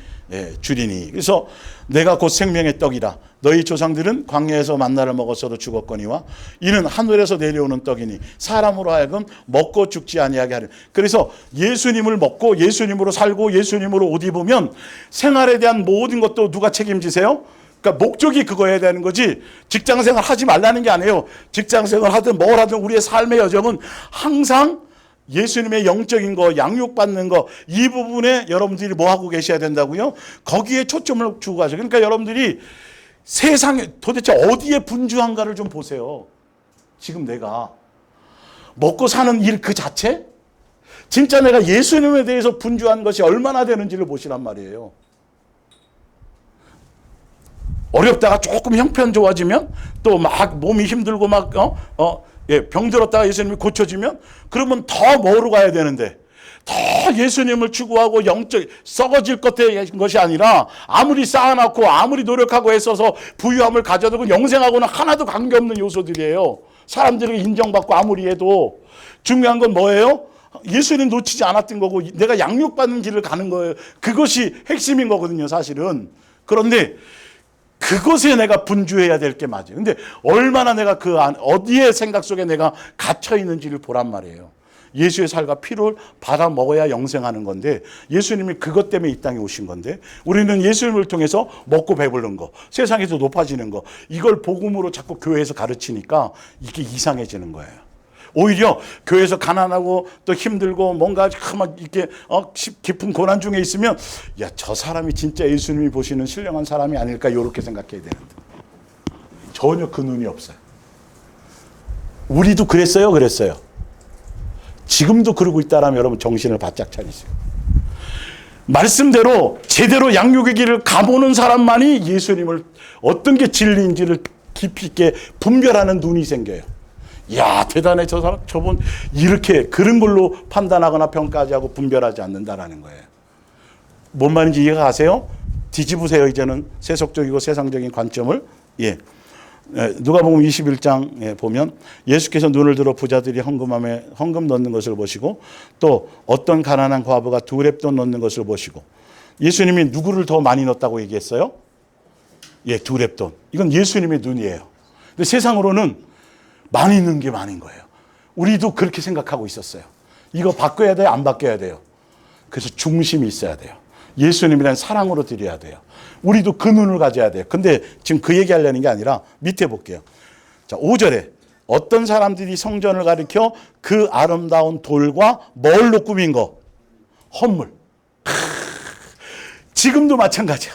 A: 주리니. 그래서 내가 곧 생명의 떡이라. 너희 조상들은 광야에서 만나를 먹었어도 죽었거니와 이는 하늘에서 내려오는 떡이니 사람으로 하여금 먹고 죽지 아니하게 하려. 그래서 예수님을 먹고 예수님으로 살고 예수님으로 옷 입으면 생활에 대한 모든 것도 누가 책임지세요? 그러니까 목적이 그거여야 되는 거지 직장생활 하지 말라는 게 아니에요. 직장생활 하든 뭘 하든 우리의 삶의 여정은 항상 예수님의 영적인 거, 양육받는 거, 이 부분에 여러분들이 뭐 하고 계셔야 된다고요? 거기에 초점을 주고 가세요. 그러니까 여러분들이 세상에 도대체 어디에 분주한가를 좀 보세요. 지금 내가 먹고 사는 일 그 자체? 진짜 내가 예수님에 대해서 분주한 것이 얼마나 되는지를 보시란 말이에요. 어렵다가 조금 형편 좋아지면 또 막 몸이 힘들고 막 병들었다가 예수님이 고쳐지면 그러면 더 뭐로 가야 되는데 더 예수님을 추구하고 영적 썩어질 것이 아니라 아무리 쌓아놓고 아무리 노력하고 애써서 부유함을 가져도 영생하고는 하나도 관계없는 요소들이에요. 사람들에게 인정받고 아무리 해도 중요한 건 뭐예요? 예수님 놓치지 않았던 거고 내가 양육받는 길을 가는 거예요. 그것이 핵심인 거거든요, 사실은. 그런데 그것에 내가 분주해야 될 게 맞아요. 근데 얼마나 내가 그 어디에 생각 속에 내가 갇혀 있는지를 보란 말이에요. 예수의 살과 피를 받아 먹어야 영생하는 건데 예수님이 그것 때문에 이 땅에 오신 건데 우리는 예수님을 통해서 먹고 배부른 거, 세상에서 높아지는 거 이걸 복음으로 자꾸 교회에서 가르치니까 이게 이상해지는 거예요. 오히려 교회에서 가난하고 또 힘들고 뭔가 막 이렇게 깊은 고난 중에 있으면 야, 저 사람이 진짜 예수님이 보시는 신령한 사람이 아닐까 이렇게 생각해야 되는데 전혀 그 눈이 없어요. 우리도 그랬어요. 지금도 그러고 있다라면 여러분 정신을 바짝 차리세요. 말씀대로 제대로 양육의 길을 가보는 사람만이 예수님을 어떤 게 진리인지를 깊이 있게 분별하는 눈이 생겨요. 야, 대단해. 저 사람, 저분 이렇게 그런 걸로 판단하거나 평가하지 하고 분별하지 않는다라는 거예요. 뭔 말인지 이해가 가세요? 뒤집으세요. 이제는 세속적이고 세상적인 관점을. 예. 누가복음 21장에 보면 예수께서 눈을 들어 부자들이 헌금 넣는 것을 보시고 또 어떤 가난한 과부가 2렙돈 넣는 것을 보시고 예수님이 누구를 더 많이 넣었다고 얘기했어요? 예, 2렙돈. 이건 예수님의 눈이에요. 근데 세상으로는 많이 넣는 게 많은 거예요. 우리도 그렇게 생각하고 있었어요. 이거 바꿔야 돼요? 안 바꿔야 돼요? 그래서 중심이 있어야 돼요. 예수님이란 사랑으로 드려야 돼요. 우리도 그 눈을 가져야 돼요. 근데 지금 그 얘기하려는 게 아니라 밑에 볼게요. 자, 5절에 어떤 사람들이 성전을 가리켜 그 아름다운 돌과 뭘로 꾸민 거? 헌물. 지금도 마찬가지야.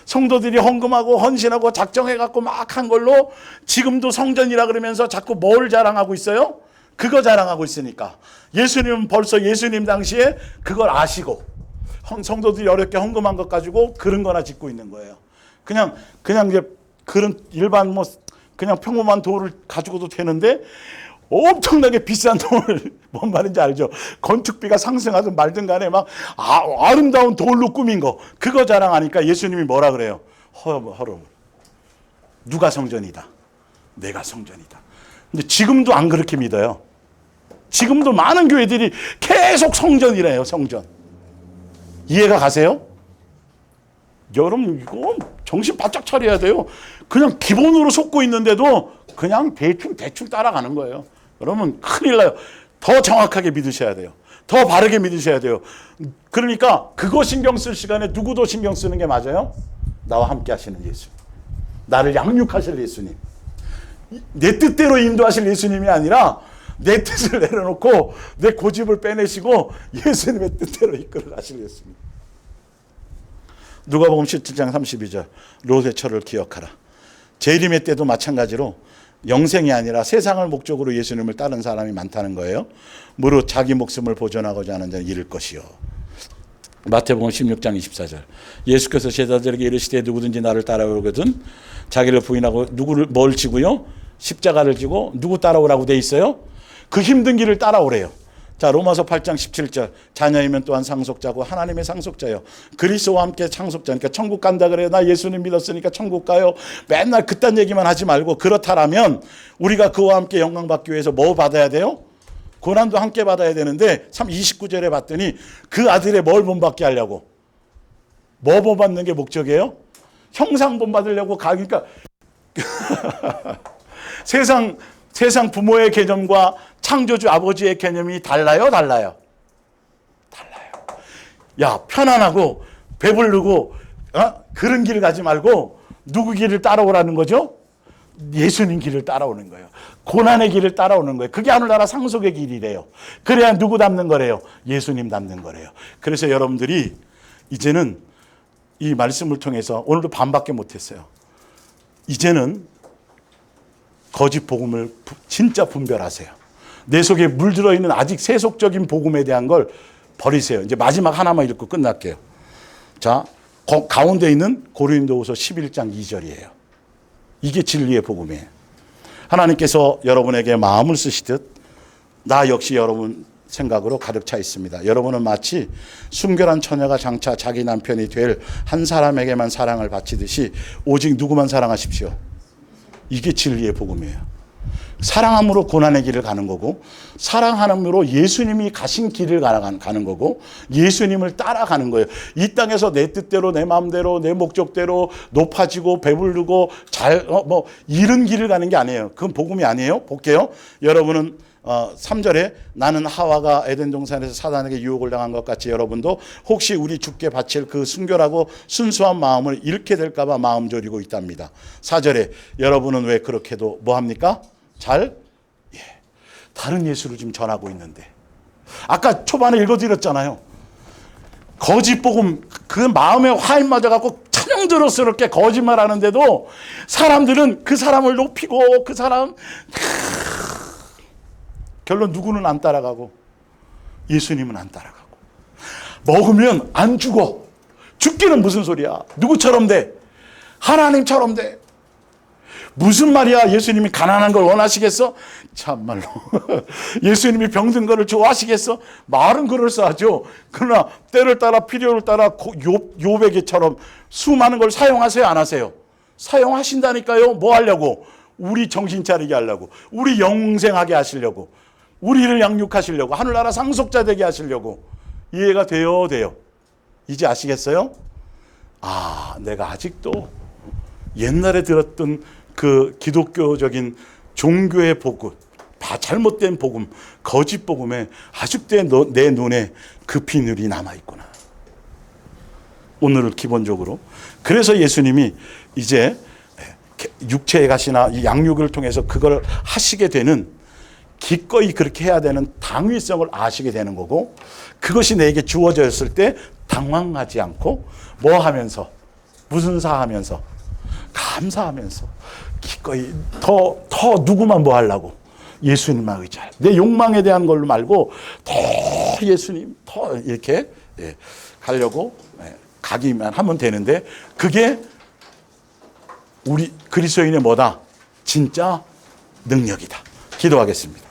A: 성도들이 헌금하고 헌신하고 작정해갖고 막 한 걸로 지금도 성전이라 그러면서 자꾸 뭘 자랑하고 있어요? 그거 자랑하고 있으니까. 예수님은 벌써 예수님 당시에 그걸 아시고 성도들이 어렵게 헌금한 것 가지고 그런 거나 짓고 있는 거예요. 그냥 이제 그런 일반 그냥 평범한 돌을 가지고도 되는데 엄청나게 비싼 돌을 뭔 말인지 알죠? 건축비가 상승하든 말든 간에 막 아름다운 돌로 꾸민 거 그거 자랑하니까 예수님이 뭐라 그래요? 허름. 누가 성전이다? 내가 성전이다. 근데 지금도 안 그렇게 믿어요. 지금도 많은 교회들이 계속 성전이래요. 성전. 이해가 가세요? 여러분 이거 정신 바짝 차려야 돼요. 그냥 기본으로 속고 있는데도 그냥 대충 따라가는 거예요. 여러분 큰일 나요. 더 정확하게 믿으셔야 돼요. 더 바르게 믿으셔야 돼요. 그러니까 그거 신경 쓸 시간에 누구도 신경 쓰는 게 맞아요? 나와 함께 하시는 예수님. 나를 양육하실 예수님. 내 뜻대로 인도하실 예수님이 아니라 내 뜻을 내려놓고 내 고집을 빼내시고 예수님의 뜻대로 이끌어 가실 예수님. 누가복음 17장 32절 롯의 철을 기억하라. 재림의 때도 마찬가지로 영생이 아니라 세상을 목적으로 예수님을 따른 사람이 많다는 거예요. 무릇 자기 목숨을 보존하고자 하는 자는 잃을 것이요. 마태복음 16장 24절 예수께서 제자들에게 이르시되 누구든지 나를 따라오거든 자기를 부인하고 뭘 지고요? 십자가를 지고 누구 따라오라고 돼 있어요? 그 힘든 길을 따라오래요. 자, 로마서 8장 17절 자녀이면 또한 상속자고 하나님의 상속자요. 그리스도와 함께 상속자. 그러니까 천국 간다 그래요. 나 예수님 믿었으니까 천국 가요. 맨날 그딴 얘기만 하지 말고 그렇다라면 우리가 그와 함께 영광 받기 위해서 뭐 받아야 돼요? 고난도 함께 받아야 되는데 29절에 봤더니 그 아들의 뭘 본받게 하려고? 뭐 본받는 게 목적이에요? 형상 본받으려고 그러니까 세상 부모의 개념과 창조주 아버지의 개념이 달라요? 야, 편안하고 배부르고 그런 길을 가지 말고 누구 길을 따라오라는 거죠? 예수님 길을 따라오는 거예요. 고난의 길을 따라오는 거예요. 그게 하늘나라 상속의 길이래요. 그래야 누구 닮는 거래요? 예수님 닮는 거래요. 그래서 여러분들이 이제는 이 말씀을 통해서 오늘도 반밖에 못했어요. 이제는 거짓 복음을 진짜 분별하세요. 내 속에 물들어 있는 아직 세속적인 복음에 대한 걸 버리세요. 이제 마지막 하나만 읽고 끝날게요. 자, 가운데 있는 고린도후서 11장 2절이에요. 이게 진리의 복음이에요. 하나님께서 여러분에게 마음을 쓰시듯 나 역시 여러분 생각으로 가득 차 있습니다. 여러분은 마치 순결한 처녀가 장차 자기 남편이 될 한 사람에게만 사랑을 바치듯이 오직 누구만 사랑하십시오. 이게 진리의 복음이에요. 사랑함으로 고난의 길을 가는 거고 사랑함으로 예수님이 가신 길을 가는 거고 예수님을 따라가는 거예요. 이 땅에서 내 뜻대로 내 마음대로 내 목적대로 높아지고 배부르고 이런 길을 가는 게 아니에요. 그건 복음이 아니에요. 볼게요. 여러분은 3절에 나는 하와가 에덴 동산에서 사단에게 유혹을 당한 것 같이 여러분도 혹시 우리 주께 바칠 그 순결하고 순수한 마음을 잃게 될까 봐 마음 졸이고 있답니다. 4절에 여러분은 왜 그렇게도 뭐 합니까? 다른 예수를 지금 전하고 있는데 아까 초반에 읽어드렸잖아요. 거짓 복음 그 마음에 화인 맞아갖고 짱조로스럽게 거짓말하는데도 사람들은 그 사람을 높이고 그 사람 결론 누구는 안 따라가고 예수님은 안 따라가고 먹으면 안 죽어. 죽기는 무슨 소리야. 누구처럼 돼? 하나님처럼 돼. 무슨 말이야. 예수님이 가난한 걸 원하시겠어? 참말로 예수님이 병든 거를 좋아하시겠어? 말은 그럴싸하죠. 그러나 때를 따라 필요를 따라 요백이처럼 수많은 걸 사용하세요, 안 하세요? 사용하신다니까요. 뭐 하려고? 우리 정신 차리게 하려고, 우리 영생하게 하시려고, 우리를 양육하시려고, 하늘나라 상속자 되게 하시려고. 이해가 돼요? 이제 아시겠어요? 아, 내가 아직도 옛날에 들었던 그 기독교적인 종교의 복음, 잘못된 복음, 거짓 복음에 아직도 내 눈에 그 비늘이 남아있구나. 오늘은 기본적으로. 그래서 예수님이 이제 육체에 가시나 이 양육을 통해서 그걸 하시게 되는, 기꺼이 그렇게 해야 되는 당위성을 아시게 되는 거고, 그것이 내게 주어졌을 때 당황하지 않고 뭐 하면서, 무슨 사 하면서, 감사하면서 기꺼이 더 누구만 뭐 하려고? 예수님만 의지할. 내 욕망에 대한 걸로 말고 더 예수님 더 이렇게 가려고 가기만 하면 되는데, 그게 우리 그리스도인의 뭐다? 진짜 능력이다. 기도하겠습니다.